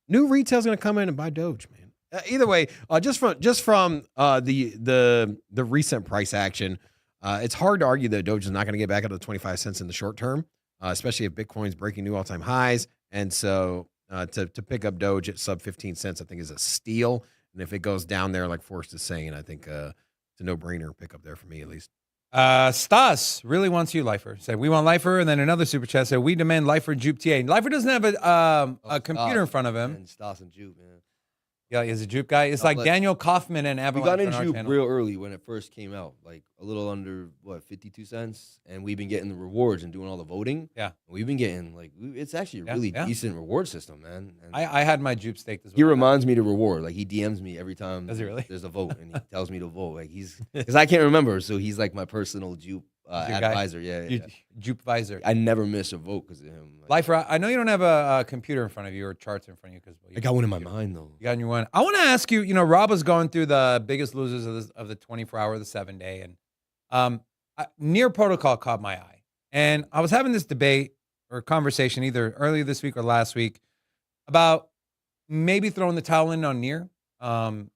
New retail is going to come in and buy Doge, man. Either way, just from the recent price action, it's hard to argue that Doge is not going to get back up to 25 cents in the short term, especially if Bitcoin's breaking new all-time highs. And so to pick up Doge at sub 15 cents, I think is a steal. And if it goes down there, like Forrest is saying, I think to a no-brainer pickup there for me, at least. Stas really wants you, Lifer. Said we want Lifer, and then another super chat said we demand Lifer Jupe TA. Lifer doesn't have a computer in front of him. And Stas and Jupe, man. Yeah, he's a Jupe guy. It's like Daniel Kaufman and We Avalanche. got in on our Jupe channel. real early when it first came out, like a little under 52 cents, and we've been getting the rewards and doing all the voting. Yeah, we've been getting like it's actually a really decent reward system, man. And I had my Jupe stake this week. he reminds me to reward. Like he DMs me every time. Does he really? There's a vote, and he tells me to vote. Like because I can't remember, so he's like my personal Jupe advisor. Yeah. Jupe visor. I never miss a vote because of him. Lifer, I know you don't have a computer in front of you or charts in front of you because I got one in my mind though. You got in your one. I want to ask you. You know, Rob was going through the biggest losers of the 24-hour, the 7-day, and Near Protocol caught my eye, and I was having this debate or conversation either earlier this week or last week about maybe throwing the towel in on Near. Now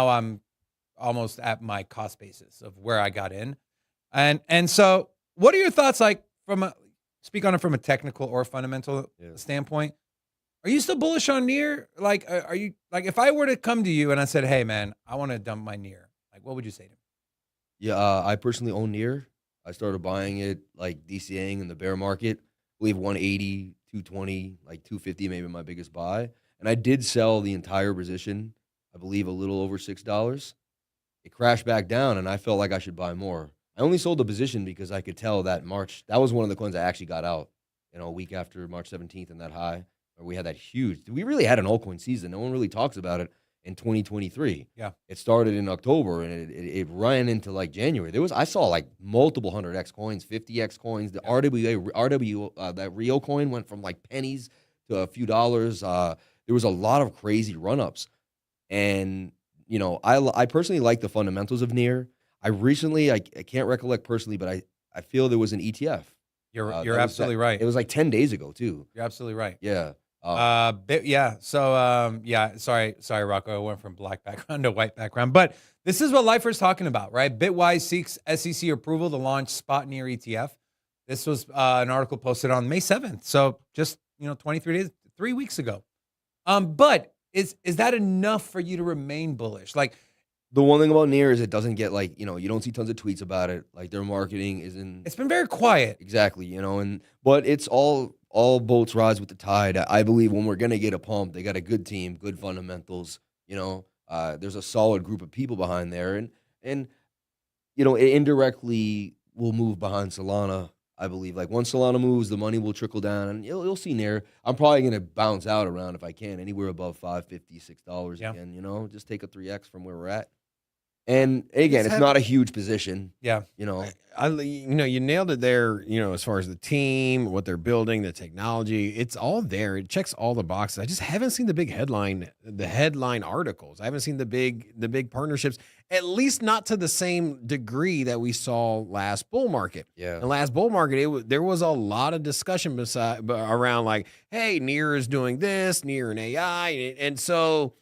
I'm almost at my cost basis of where I got in, and so what are your thoughts like speak on it from a technical or fundamental standpoint? Are you still bullish on Near? Like, are you like if I were to come to you and I said, "Hey, man, I want to dump my Near," like, what would you say to me? Yeah, I personally own Near. I started buying it like DCAing in the bear market. I believe 180, 220, like 250, maybe my biggest buy. And I did sell the entire position. I believe a little over $6. It crashed back down, and I felt like I should buy more. I only sold the position because I could tell that March. That was one of the coins I actually got out. A week after March 17th and that high, where we had that huge. We really had an altcoin season. No one really talks about it. In 2023, it started in October and it ran into like January. I saw like multiple 100x coins, 50x coins. The that Rio coin went from like pennies to a few dollars. There was a lot of crazy run-ups, and I personally like the fundamentals of Near. I can't recollect personally, but I feel there was an ETF. You're absolutely right. It was like 10 days ago too. You're absolutely right. Yeah. Sorry, Rocco. I went from black background to white background, but this is what Lifer's talking about, right? Bitwise seeks SEC approval to launch spot Near ETF. This was an article posted on May 7th, so just 23 days, 3 weeks ago. But is that enough for you to remain bullish? Like, the one thing about Near is it doesn't get like, you don't see tons of tweets about it. Like their marketing isn't. It's been very quiet. Exactly, but it's all boats rise with the tide. I believe when we're going to get a pump, they got a good team, good fundamentals, there's a solid group of people behind there. And it indirectly will move behind Solana, I believe. Like once Solana moves, the money will trickle down and you'll see Near. I'm probably going to bounce out around if I can, anywhere above $5.50, $6 again, just take a 3X from where we're at. And again, it's not a huge position. Yeah. You nailed it there, as far as the team, what they're building, the technology, it's all there. It checks all the boxes. I just haven't seen the headline articles. I haven't seen the big partnerships, at least not to the same degree that we saw last bull market. Yeah. The last bull market, there was a lot of discussion around like, hey, Near is doing this, Near and AI. And so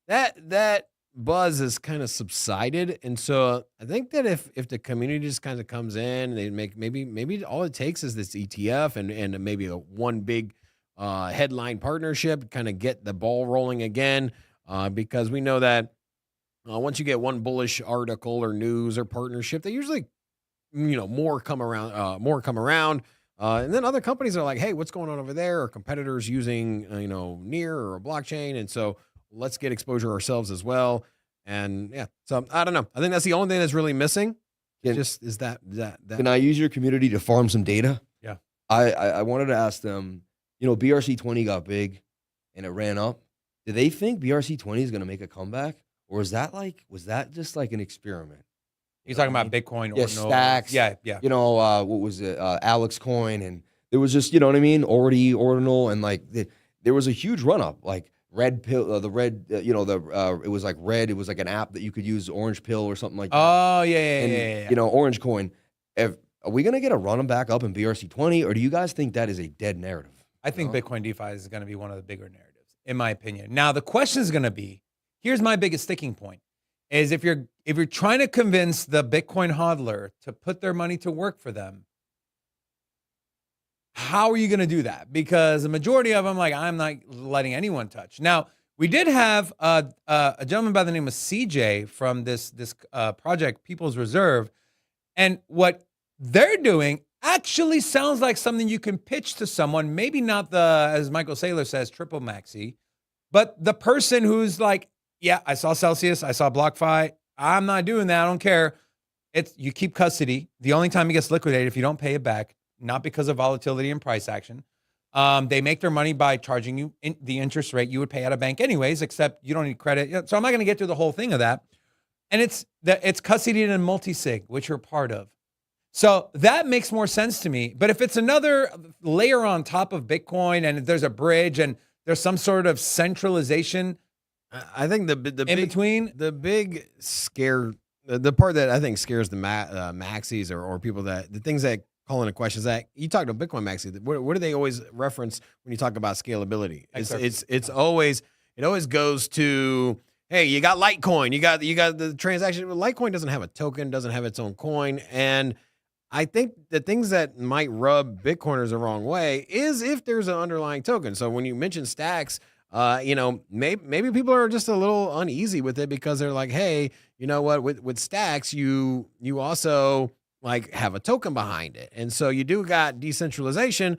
that buzz has kind of subsided, and so I think that if the community just kind of comes in and they make maybe all it takes is this ETF and maybe one big headline partnership, kind of get the ball rolling again, because we know that once you get one bullish article or news or partnership, they usually more come around. And then other companies are like, hey, what's going on over there? Or competitors using Near or a blockchain, and so let's get exposure ourselves as well. And so I don't know. I think that's the only thing that's really missing. That. Can I use your community to farm some data? Yeah. I wanted to ask them, BRC20 got big and it ran up. Do they think BRC20 is going to make a comeback? Or was that just like an experiment? You're talking about Bitcoin or Stacks. Yeah. What was it? Alex Coin. And there was just, Ordinal. And like there was a huge run up. Like, Red pill, it was like Red. It was like an app that you could use, Orange Pill or something like that. Oh, yeah. Orange Coin. Are we going to get a run back up in BRC20, or do you guys think that is a dead narrative? I think Bitcoin DeFi is going to be one of the bigger narratives, in my opinion. Now, the question is going to be, here's my biggest sticking point, is if you're trying to convince the Bitcoin hodler to put their money to work for them, how are you going to do that? Because the majority of them, like, I'm not letting anyone touch. Now, We did have a gentleman by the name of CJ from this project, People's Reserve, and what they're doing actually sounds like something you can pitch to someone. Maybe not the, as Michael Saylor says, triple maxi, but the person who's like, yeah, I saw Celsius, I saw BlockFi, I'm not doing that, I don't care. You keep custody. The only time it gets liquidated if you don't pay it back, not because of volatility and price action. They make their money by charging you the interest rate you would pay at a bank anyways, except you don't need credit. So I'm not going to get through the whole thing of that. And it's custodied in multi-sig, which you're part of. So that makes more sense to me. But if it's another layer on top of Bitcoin and there's a bridge and there's some sort of centralization, I think the big scare, the part that I think scares the maxis or people the things that call into question is that you talk about Bitcoin maxi. What do they always reference when you talk about scalability? It always goes to, hey, you got Litecoin, you got the transaction. Litecoin doesn't have a token, doesn't have its own coin, and I think the things that might rub Bitcoiners the wrong way is if there's an underlying token. So when you mention stacks, maybe people are just a little uneasy with it because they're like, hey, you know what? With stacks, you also like have a token behind it, and so you do got decentralization,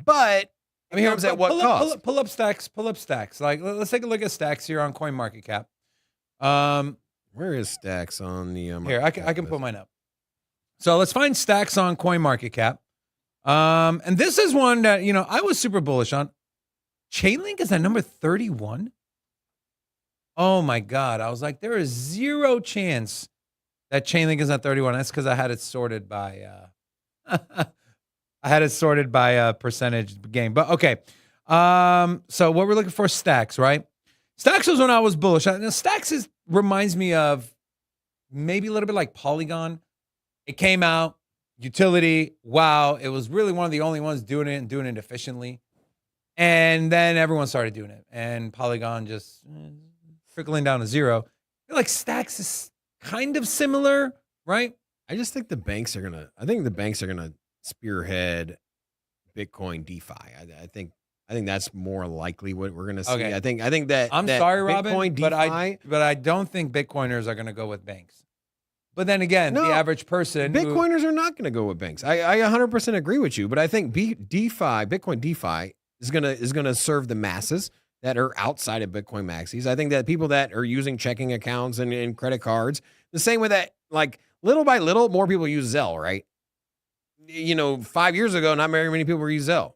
but I mean, at what cost? Pull up stacks. Like, let's take a look at stacks here on CoinMarketCap. Where is stacks on the? Here, I can pull mine up. So let's find stacks on CoinMarketCap. And this is one that I was super bullish on. Chainlink is at number 31. Oh my God! I was like, there is zero chance that Chainlink is at 31. That's because I had it sorted by percentage game. But okay. So what we're looking for, stacks, right? Stacks was when I was bullish. Now, stacks reminds me of maybe a little bit like Polygon. It came out, utility, wow. It was really one of the only ones doing it and doing it efficiently. And then everyone started doing it. And Polygon just trickling down to zero. I feel like stacks is kind of similar, right? I just think the banks are gonna spearhead Bitcoin DeFi. I think that's more likely what we're gonna see. Okay. I think that I'm that sorry, Robin, Bitcoin DeFi, but I don't think Bitcoiners are gonna go with banks. But then again, the average person, Bitcoiners are not gonna go with banks. I 100% agree with you, but I think Bitcoin DeFi is gonna serve the masses that are outside of Bitcoin maxis. I think that people that are using checking accounts and credit cards, the same way that like little by little, more people use Zelle, right? 5 years ago, not very many people were using Zelle.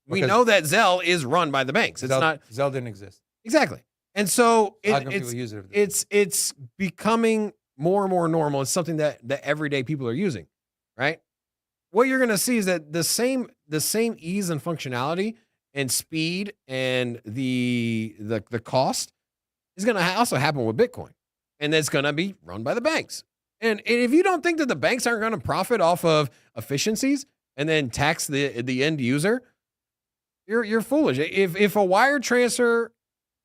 We know that Zelle is run by the banks. Zelle didn't exist. Exactly. And so it's becoming more and more normal. It's something that everyday people are using, right? What you're going to see is that the same ease and functionality and speed and the cost is going to also happen with Bitcoin, and that's going to be run by the banks. And if you don't think that the banks aren't going to profit off of efficiencies and then tax the end user, you're foolish. If a wire transfer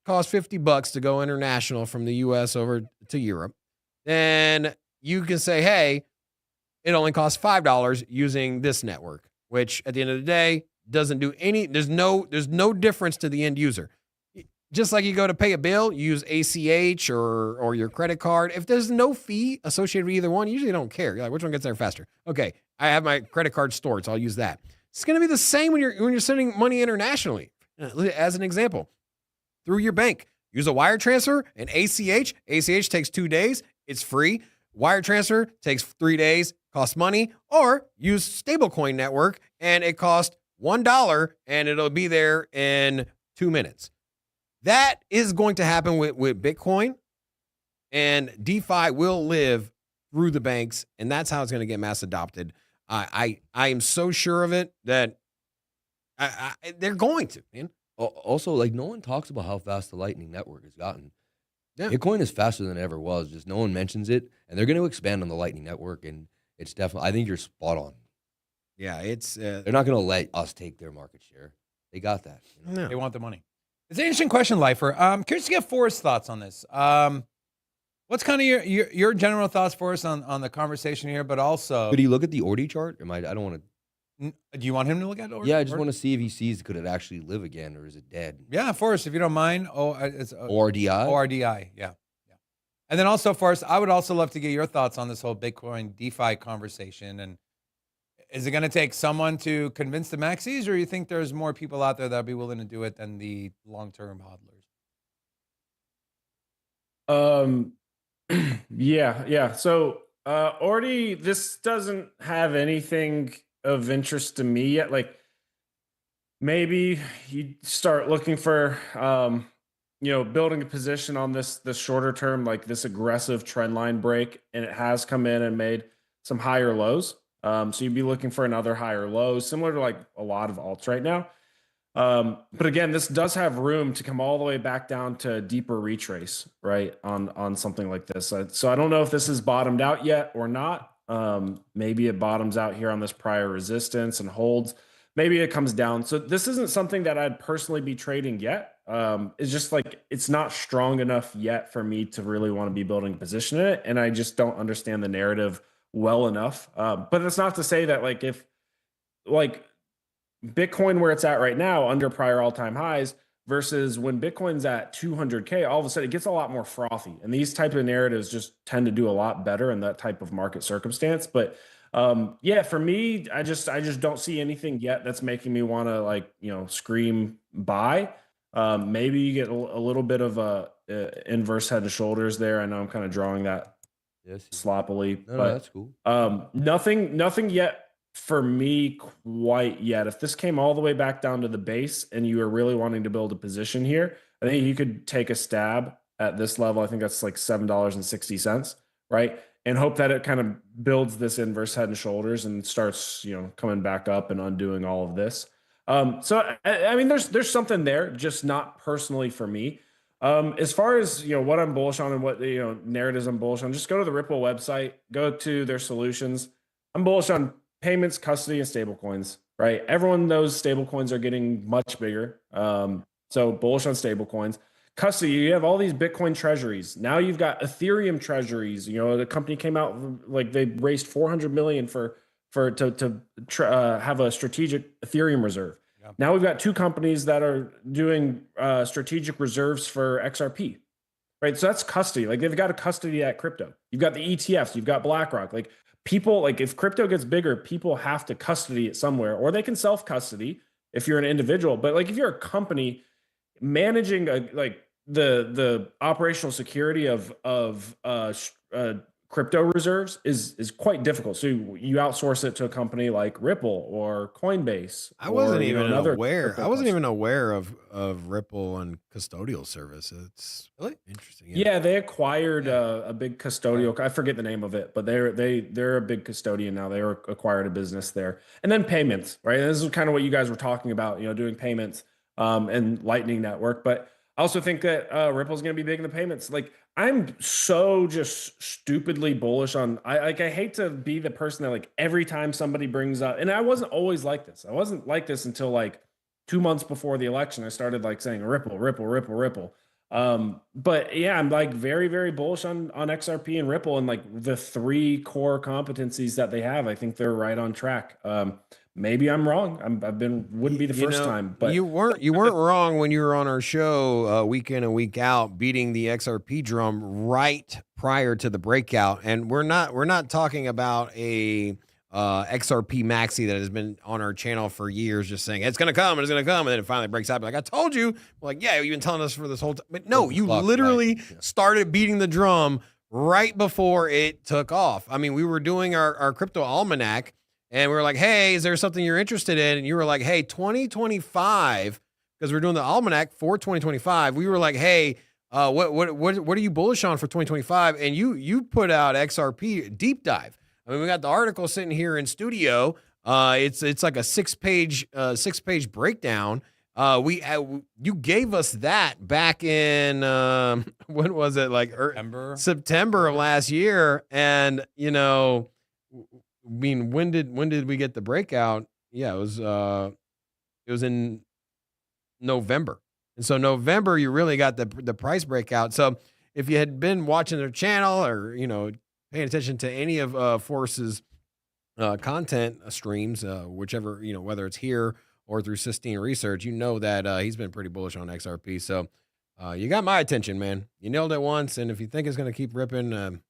costs $50 to go international from the US over to Europe, then you can say, hey, it only costs $5 using this network, which at the end of the day doesn't do there's no difference to the end user. Just like you go to pay a bill, you use ACH or your credit card. If there's no fee associated with either one, you usually don't care. You're like, which one gets there faster? Okay, I have my credit card stored, so I'll use that. It's going to be the same when you're sending money internationally. As an example, through your bank, use a wire transfer and ACH. ACH takes 2 days. It's free. Wire transfer takes 3 days, costs money. Or use stablecoin network and it costs $1 and it'll be there in 2 minutes. That is going to happen with Bitcoin, and DeFi will live through the banks, and that's how it's going to get mass adopted. I am so sure of it that they're going to, man. Also, like, no one talks about how fast the Lightning Network has gotten. Yeah. Bitcoin is faster than it ever was. Just no one mentions it, and they're going to expand on the Lightning Network, and it's definitely. I think you're spot on. Yeah, it's. They're not going to let us take their market share. They got that. No. They want the money. It's an interesting question, Lifer. I'm curious to get Forrest's thoughts on this. What's kind of your general thoughts, Forrest, on the conversation here, but also... Did he look at the ordi chart? I don't want to... Do you want him to look at it? Yeah, I just want to see if he sees could it actually live again or is it dead? Yeah, Forrest, if you don't mind. Oh, it's ORDI? ORDI, yeah. And then also, Forrest, I would also love to get your thoughts on this whole Bitcoin DeFi conversation. And is it going to take someone to convince the maxis, or you think there's more people out there that'll be willing to do it than the long-term hodlers? Yeah. So already this doesn't have anything of interest to me yet. Like maybe you start looking for building a position on this shorter term, like this aggressive trend line break, and it has come in and made some higher lows. So you'd be looking for another higher low, similar to like a lot of alts right now. But again, this does have room to come all the way back down to a deeper retrace, right? On something like this. So I don't know if this is bottomed out yet or not. Maybe it bottoms out here on this prior resistance and holds. Maybe it comes down. So this isn't something that I'd personally be trading yet. It's just like, it's not strong enough yet for me to really want to be building a position in it. And I just don't understand the narrative well enough. But that's not to say that like, if like Bitcoin where it's at right now under prior all-time highs versus when Bitcoin's at 200K, all of a sudden it gets a lot more frothy. And these type of narratives just tend to do a lot better in that type of market circumstance. But yeah, for me, I just don't see anything yet that's making me want to scream buy. Maybe you get a little bit of a inverse head and shoulders there. I know I'm kind of drawing that sloppily, but that's cool. Nothing yet for me quite yet. If this came all the way back down to the base and you are really wanting to build a position here, I think you could take a stab at this level. I think that's like $7.60, right? And hope that it kind of builds this inverse head and shoulders and starts, coming back up and undoing all of this. So I mean, there's something there, just not personally for me. As far as what I'm bullish on and what narratives I'm bullish on, just go to the Ripple website, go to their solutions. I'm bullish on payments, custody, and stablecoins. Right? Everyone knows stablecoins are getting much bigger. So bullish on stablecoins. Custody, you have all these Bitcoin treasuries. Now you've got Ethereum treasuries. The company came out like they raised $400 million to have a strategic Ethereum reserve. Yeah. Now we've got two companies that are doing strategic reserves for XRP. Right, so that's custody. Like they've got a custody at crypto. You've got the ETFs. You've got BlackRock. Like people, like if crypto gets bigger, people have to custody it somewhere, or they can self custody if you're an individual. But like if you're a company, managing the operational security of crypto reserves is quite difficult. So you outsource it to a company like Ripple or Coinbase. I wasn't even aware of Ripple and custodial service. It's really interesting. Yeah, they acquired a big custodial. I forget the name of it, but they're a big custodian now. They acquired a business there, and then payments. Right, and this is kind of what you guys were talking about. doing payments. And Lightning Network. But I also think that Ripple's going to be big in the payments. Like I'm so just stupidly bullish on, I hate to be the person that like every time somebody brings up, and I wasn't always like this. I wasn't like this until like 2 months before the election. I started like saying Ripple. But yeah, I'm like very, very bullish on XRP and Ripple and like the three core competencies that they have. I think they're right on track. Maybe I'm wrong. Wouldn't be the first time, but you weren't wrong when you were on our show week in and week out, beating the XRP drum right prior to the breakout. And we're not talking about a XRP maxi that has been on our channel for years, just saying it's gonna come, and then it finally breaks out. Like I told you, like yeah, you've been telling us for this whole time, but no, you literally started beating the drum right before it took off. I mean, we were doing our crypto almanac. And we were like, hey, is there something you're interested in? And you were like, hey, 2025, because we're doing the almanac for 2025. We were like, hey, what are you bullish on for 2025? And you put out XRP deep dive. I mean, we got the article sitting here in studio. It's like a six page breakdown. You gave us that back in when was it, like September of last year, and I mean, when did we get the breakout? Yeah, it was in November. And so November, you really got the price breakout. So if you had been watching their channel or, paying attention to any of Force's content streams, whichever, whether it's here or through Sistine Research, that he's been pretty bullish on XRP. So you got my attention, man. You nailed it once, and if you think it's going to keep ripping,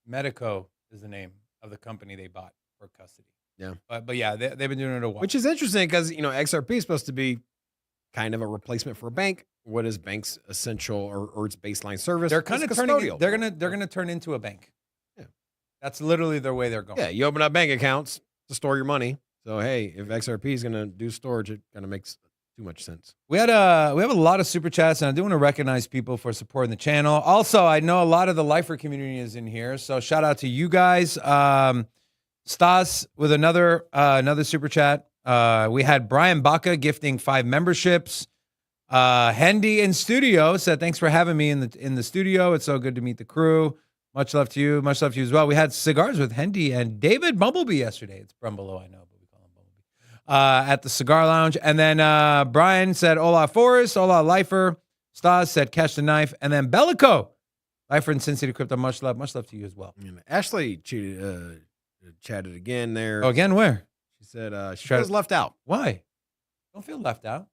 Medico is the name of the company they bought for custody. Yeah. But yeah, they've been doing it a while. which is interesting because XRP is supposed to be kind of a replacement for a bank. What is bank's essential or its baseline service? they're kind of It's turning. custodial. They're gonna turn into a bank. Yeah. That's literally the way they're going. Yeah, you open up bank accounts to store your money. So hey, if XRP is going to do storage, it kind of makes too much sense. We have a lot of super chats, and I do want to recognize people for supporting the channel. Also, I know a lot of the lifer community is in here, so shout out to you guys. Stas with another super chat. We had Brian Baca gifting 5 memberships. Hendy in studio said, "Thanks for having me in the studio. It's so good to meet the crew. Much love to you. Much love to you as well." We had cigars with Hendy and David Bumblebee yesterday. It's Brumbelow, I know, but we call him Bumblebee. At the cigar lounge. And then Brian said, "Hola Forrest, hola Lifer." Stas said, "Catch the knife." And then Bellico, Lifer and SINCITY Crypto. Much love to you as well. Ashley chatted again there. Oh, again, where? She said she was left out. Why? Don't feel left out.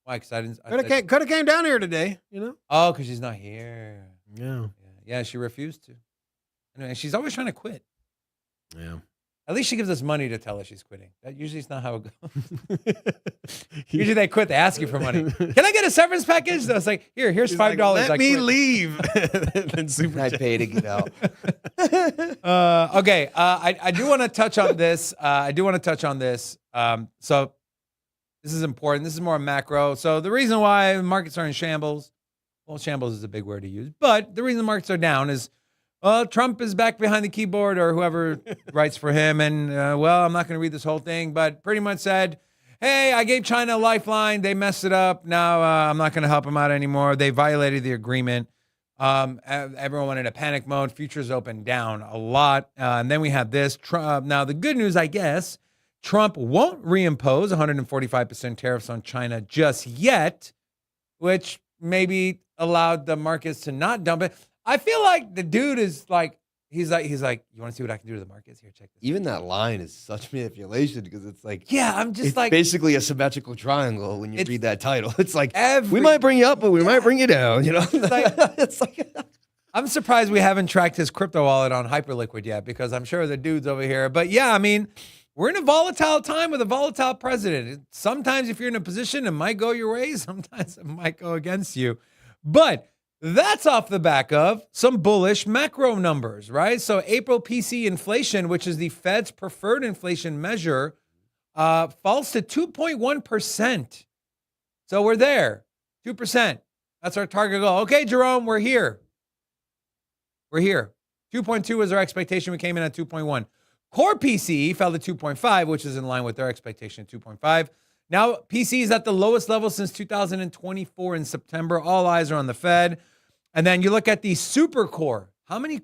Why? Because I didn't. Could have came down here today, Oh, because she's not here. Yeah. Yeah, she refused to. Anyway, she's always trying to quit. Yeah. At least she gives us money to tell us she's quitting. That usually is not how it goes. Usually they quit. They ask you for money. Can I get a severance package? I was like, here's $5. Let me leave. Then super I pay to get out. Okay. I do want to touch on this. So this is important. This is more macro. So the reason why the markets are in shambles, well, shambles is a big word to use, but the reason the markets are down is, Trump is back behind the keyboard, or whoever writes for him. And, I'm not going to read this whole thing, but pretty much said, hey, I gave China a lifeline. They messed it up. Now I'm not going to help them out anymore. They violated the agreement. Everyone went into panic mode. Futures opened down a lot. And then we have this. Now, the good news, I guess, Trump won't reimpose 145% tariffs on China just yet, which maybe allowed the markets to not dump it. I feel like the dude is like, he's like, you want to see what I can do to the markets? Here, check this. Even that line is such manipulation because it's like, yeah, I'm just it's like, basically a symmetrical triangle when you read that title. It's like, every, we might bring you up, but we might bring you down, It's like I'm surprised we haven't tracked his crypto wallet on Hyperliquid yet, because I'm sure the dude's over here. But yeah, I mean, we're in a volatile time with a volatile president. Sometimes if you're in a position, it might go your way. Sometimes it might go against you. But that's off the back of some bullish macro numbers, right? So April PC inflation, which is the Fed's preferred inflation measure, falls to 2.1%. So we're there, 2%. That's our target goal. Okay, Jerome, we're here. 2.2 is our expectation. We came in at 2.1. Core PCE fell to 2.5, which is in line with their expectation, 2.5. Now, PC is at the lowest level since 2024 in September. All eyes are on the Fed. And then you look at the super core. How many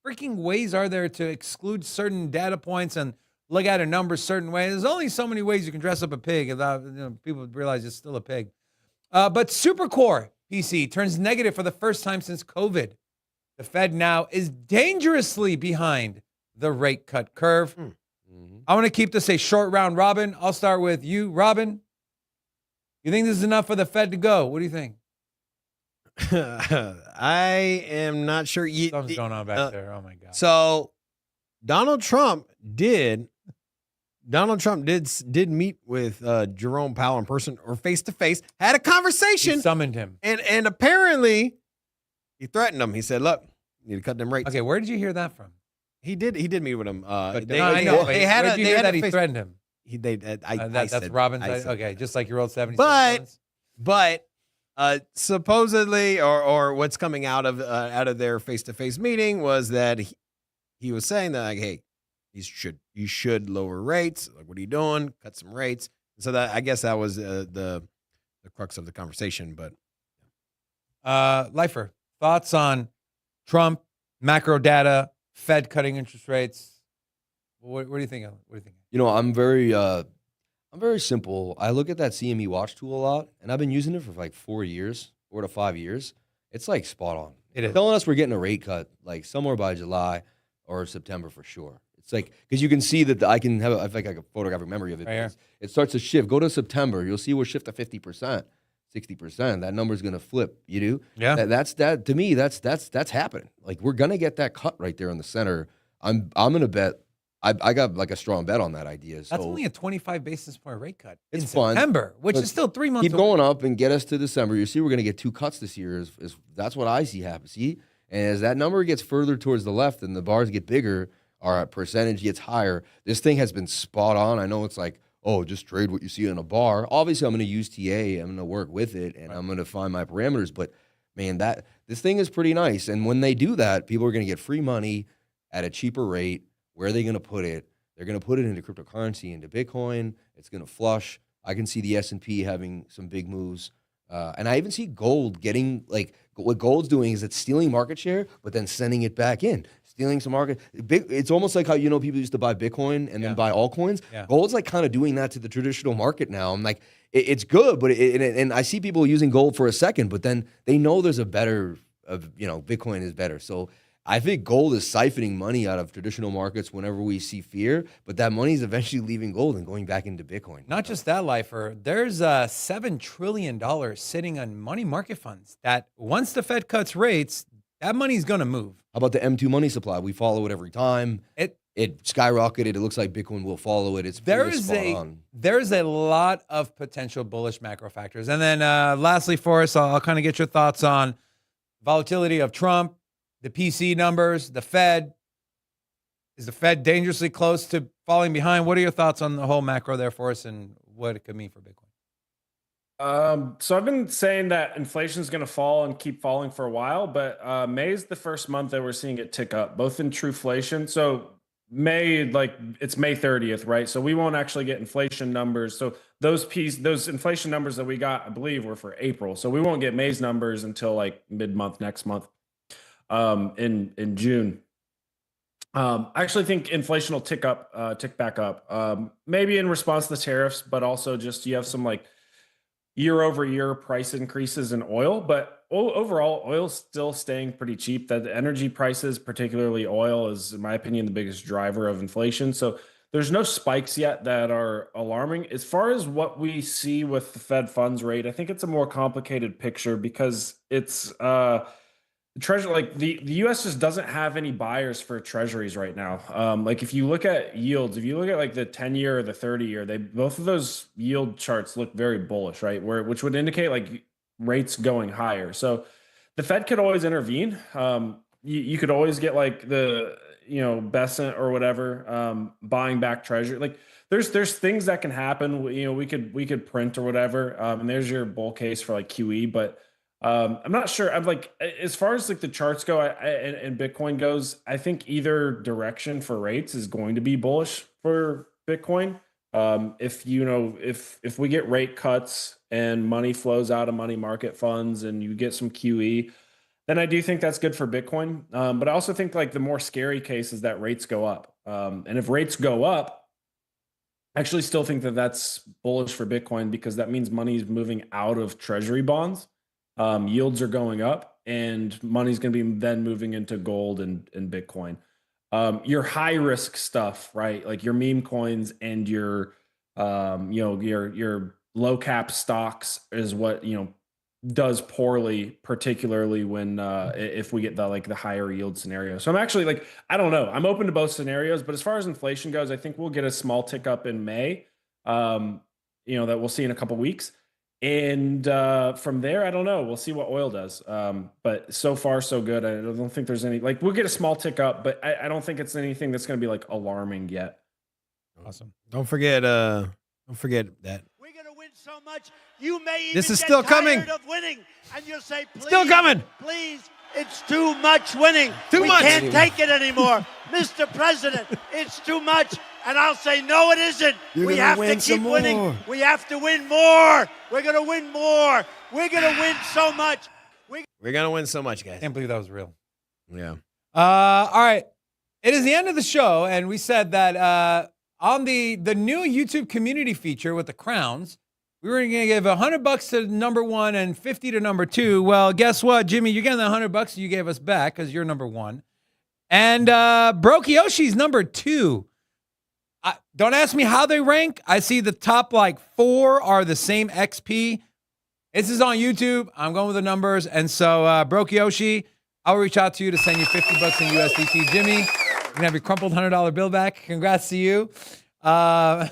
freaking ways are there to exclude certain data points and look at a number certain ways? There's only so many ways you can dress up a pig without people realize it's still a pig. But super core PC turns negative for the first time since COVID. The Fed now is dangerously behind the rate cut curve. I want to keep this a short round robin. I'll start with you, Robin. You think this is enough for the Fed to go? What do you think? I am not sure. Something's going on back there. Oh my God. So Donald Trump did meet with Jerome Powell in person or face to face, had a conversation. He summoned him. And apparently he threatened him. He said, look, you need to cut them rates. Okay, where did you hear that from? He did meet with him. I know. They had he threatened him. That's Robin's. Okay, just like your old 70s. But supposedly, or what's coming out of their face-to-face meeting was that he was saying that, like, hey, you should lower rates. Like, what are you doing? Cut some rates. So that, I guess that was the crux of the conversation. But Lifer, thoughts on Trump, macro data, Fed cutting interest rates? What do you think? I'm very simple. I look at that CME watch tool a lot, and I've been using it for like 4 to 5 years. It's like spot on. It is telling us we're getting a rate cut like somewhere by July or September for sure. It's like, because you can see that I can have, I think like a photographic memory of it. Right here. It starts to shift. Go to September. You'll see we'll shift to 50%, 60%. That number's going to flip. You do? Yeah. That's to me, that's happening. Like, we're going to get that cut right there in the center. I'm going to bet. I got like a strong bet on that idea. So That's only a 25 basis point rate cut It's in fun, September, which but is still 3 months keep away. going up and get us to December. You see, we're going to get 2 cuts this year. Is that's what I see happen. See, and as that number gets further towards the left and the bars get bigger, our percentage gets higher. This thing has been spot on. I know it's like, oh, just trade what you see in a bar. Obviously, I'm going to use TA. I'm going to work with it, and I'm going to find my parameters. But man, this thing is pretty nice. And when they do that, people are going to get free money at a cheaper rate. Where are they going to put it? They're going to put it into cryptocurrency, into Bitcoin. It's going to flush. I can see the S&P having some big moves. And I even see gold getting, like, what gold's doing is it's stealing market share, but then sending it back in, stealing some market. It's almost like how, people used to buy Bitcoin and then buy altcoins. Yeah. Gold's like kind of doing that to the traditional market now. I'm like, it's good, but and I see people using gold for a second, but then they know there's a better, Bitcoin is better. So I think gold is siphoning money out of traditional markets whenever we see fear, but that money is eventually leaving gold and going back into Bitcoin. Not just that, Lifer. There's $7 trillion sitting on money market funds that once the Fed cuts rates, that money's going to move. How about the M2 money supply? We follow it every time. It skyrocketed. It looks like Bitcoin will follow it. It's There's a lot of potential bullish macro factors. And then lastly for us, I'll kind of get your thoughts on volatility of Trump, the PC numbers, the Fed. Is the Fed dangerously close to falling behind? What are your thoughts on the whole macro there for us and what it could mean for Bitcoin? So I've been saying that inflation is going to fall and keep falling for a while, but May is the first month that we're seeing it tick up, both in trueflation. So May, it's May 30th, right? So we won't actually get inflation numbers. So those inflation numbers that we got, I believe, were for April. So we won't get May's numbers until like mid-month next month. In June. I actually think inflation will tick back up. Maybe in response to the tariffs, but also just you have some like year-over-year price increases in oil. But overall, oil's still staying pretty cheap. That energy prices, particularly oil, is in my opinion the biggest driver of inflation. So there's no spikes yet that are alarming. As far as what we see with the Fed funds rate, I think it's a more complicated picture because it's Treasury, like the U.S. just doesn't have any buyers for treasuries right now. Like if you look at yields, if you look at like the 10-year or the 30-year, both of those yield charts look very bullish, right? Which would indicate like rates going higher. So the Fed could always intervene. You could always get like the Bessent or whatever buying back treasury. Like there's things that can happen. We could print or whatever. And there's your bull case for like QE, but. I'm not sure. I'm like, as far as like the charts go and Bitcoin goes, I think either direction for rates is going to be bullish for Bitcoin. If we get rate cuts and money flows out of money market funds and you get some QE, then I do think that's good for Bitcoin. But I also think like the more scary case is that rates go up. And if rates go up, I actually still think that that's bullish for Bitcoin because that means money is moving out of treasury bonds. Yields are going up and money's going to be then moving into gold and Bitcoin. Your high risk stuff, right? Like your meme coins and your low cap stocks is what, does poorly, particularly when, if we get the higher yield scenario. So I'm actually like, I don't know. I'm open to both scenarios, but as far as inflation goes, I think we'll get a small tick up in May, that we'll see in a couple weeks. And from there, I don't know. We'll see what oil does. But so far, so good. I don't think there's any we'll get a small tick up, but I don't think it's anything that's going to be like alarming yet. Awesome. Don't forget that. We're going to win so much. You may even This is get still tired coming. of winning, and you'll say, please, Still coming. Please, it's too much winning. Too we much. can't take it anymore. Mr. President, it's too much. And I'll say, no, it isn't. We have to keep winning. We have to win more. We're going to win more. We're going to win so much. We're gonna win so much, guys. Can't believe that was real. Yeah. All right. It is the end of the show, and we said that on the new YouTube community feature with the crowns, we were going to give $100 to number one and 50 to number two. Well, guess what, Jimmy? You're getting the $100 you gave us back because you're number one. And Brokioshi's number 2. Don't ask me how they rank. I see the top like 4 are the same XP. This is on YouTube. I'm going with the numbers. And so, Brokioshi, I'll reach out to you to send you $50 in USDT. Jimmy, you can have your crumpled $100 bill back. Congrats to you. Damn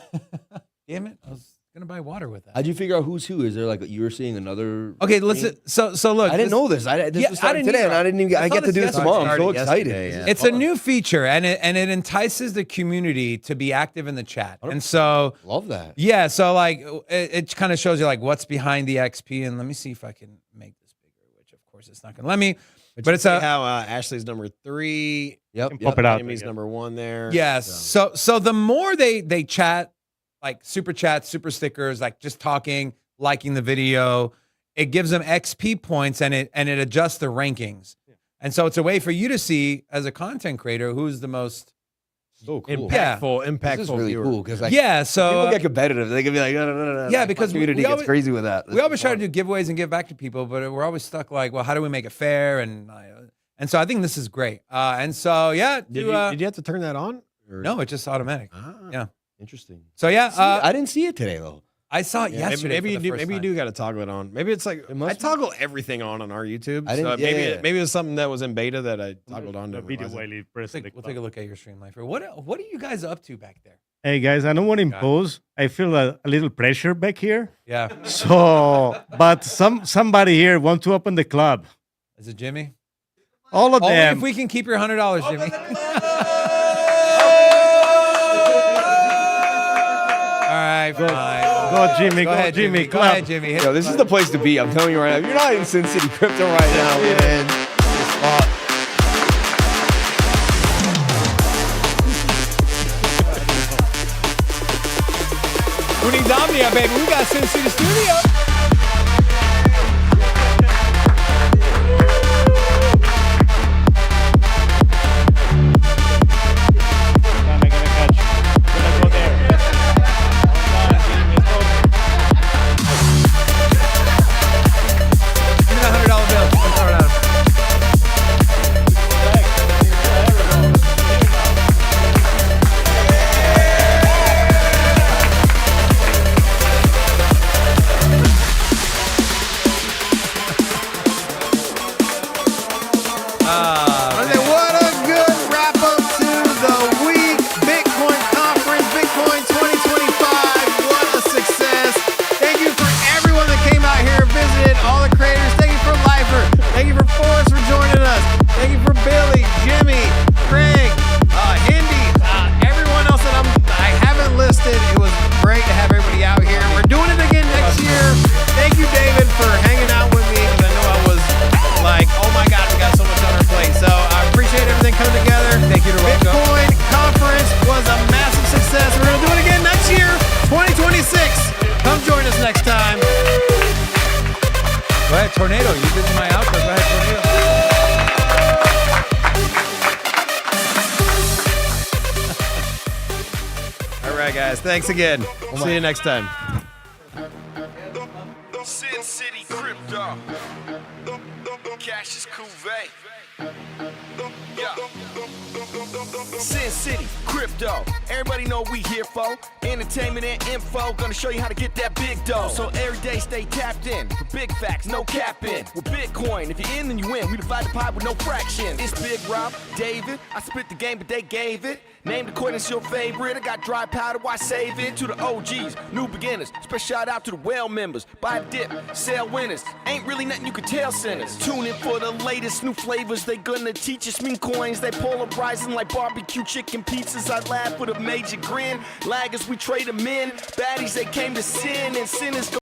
it. I was going to buy water with that. How'd you figure out who's who? Is there like you were seeing another? Okay, listen. So look. I didn't know this. This was starting today, and I didn't even. I get to do this tomorrow. I'm so excited. Yeah. It's a new feature, and it entices the community to be active in the chat. And so love that. Yeah, so like it kind of shows you like what's behind the XP. And let me see if I can make this bigger, which of course it's not going to let me. But it's how Ashley's number 3. Yep. Pop it out. Jimmy's number 1 there. Yes. So the more they chat, like super chats, super stickers, like just talking, liking the video, it gives them XP points and it adjusts the rankings. Yeah. And so it's a way for you to see as a content creator who's the most so cool. impactful This is really viewer. cool because like so people get competitive. They can be like, no. Yeah, like, because community gets crazy with that. We always try to do giveaways and give back to people, but we're always stuck like, well, how do we make it fair? And so I think this is great. And so yeah, Did you have to turn that on? Or? No, it's just automatic. Yeah. Interesting. So yeah, I didn't see it today though. I saw it yesterday. Maybe you do got to toggle it on. Maybe it's like I toggle everything on our YouTube. Maybe it was something that was in beta that I toggled on. The video while you press We'll take a look at your stream lifer. What are you guys up to back there? Hey guys, I don't want to impose. I feel a little pressure back here. Yeah. So, but somebody here want to open the club. Is it Jimmy? All of Only them. if we can keep your $100, Jimmy. All right, fine. Go, Jimmy. Go ahead, Jimmy. Go ahead, Jimmy. Yo, this is the place to be. I'm telling you right now. If you're not in SINCITY crypto right now, man. Who needs Omnia, baby? We got SINCITY Studio. What a good wrap up to the week. Bitcoin Conference, Bitcoin 2025. What a success. Thank you for everyone that came out here and visited, all the creators. Thank you for Lifer. Thank you for Forrest for joining us. Thank you for Billy, Jimmy, Craig, Hindi, everyone else that I haven't listed. It was great to have everybody out here. We're doing it again next year. Thank you, David, for hanging out with me because I know I was like, oh my God, we got so much on our plate. So I appreciate everything coming together. Thank you to Rocco. Bitcoin Conference was a massive success. We're going to do it again next year, 2026. Come join us next time. Go ahead, Tornado. You did my outro. Go ahead, Tornado. All right, guys. Thanks again. See you next time. SINCITY Crypto. Cash is cool, yeah. SINCITY Crypto. Everybody know we here for entertainment and info. Gonna show you how to get that big dough. So every day stay tapped in for big facts, no capping. With Bitcoin, if you're in, then you win. We divide the pie with no fraction. It's Big Rob, David. I spit the game, but they gave it. Name the coin, it's your favorite. I got dry powder, why save it? To the OGs, new beginners. Special shout out to the well members. Buy a dip, sell winners. Ain't really nothing you can tell sinners. Tune in for the latest new flavors. They gonna teach us mean coins. They polarizing like barbecue chicken pizzas. I laugh with a major grin. Laggers, we trade them in. Baddies, they came to sin, and sinners go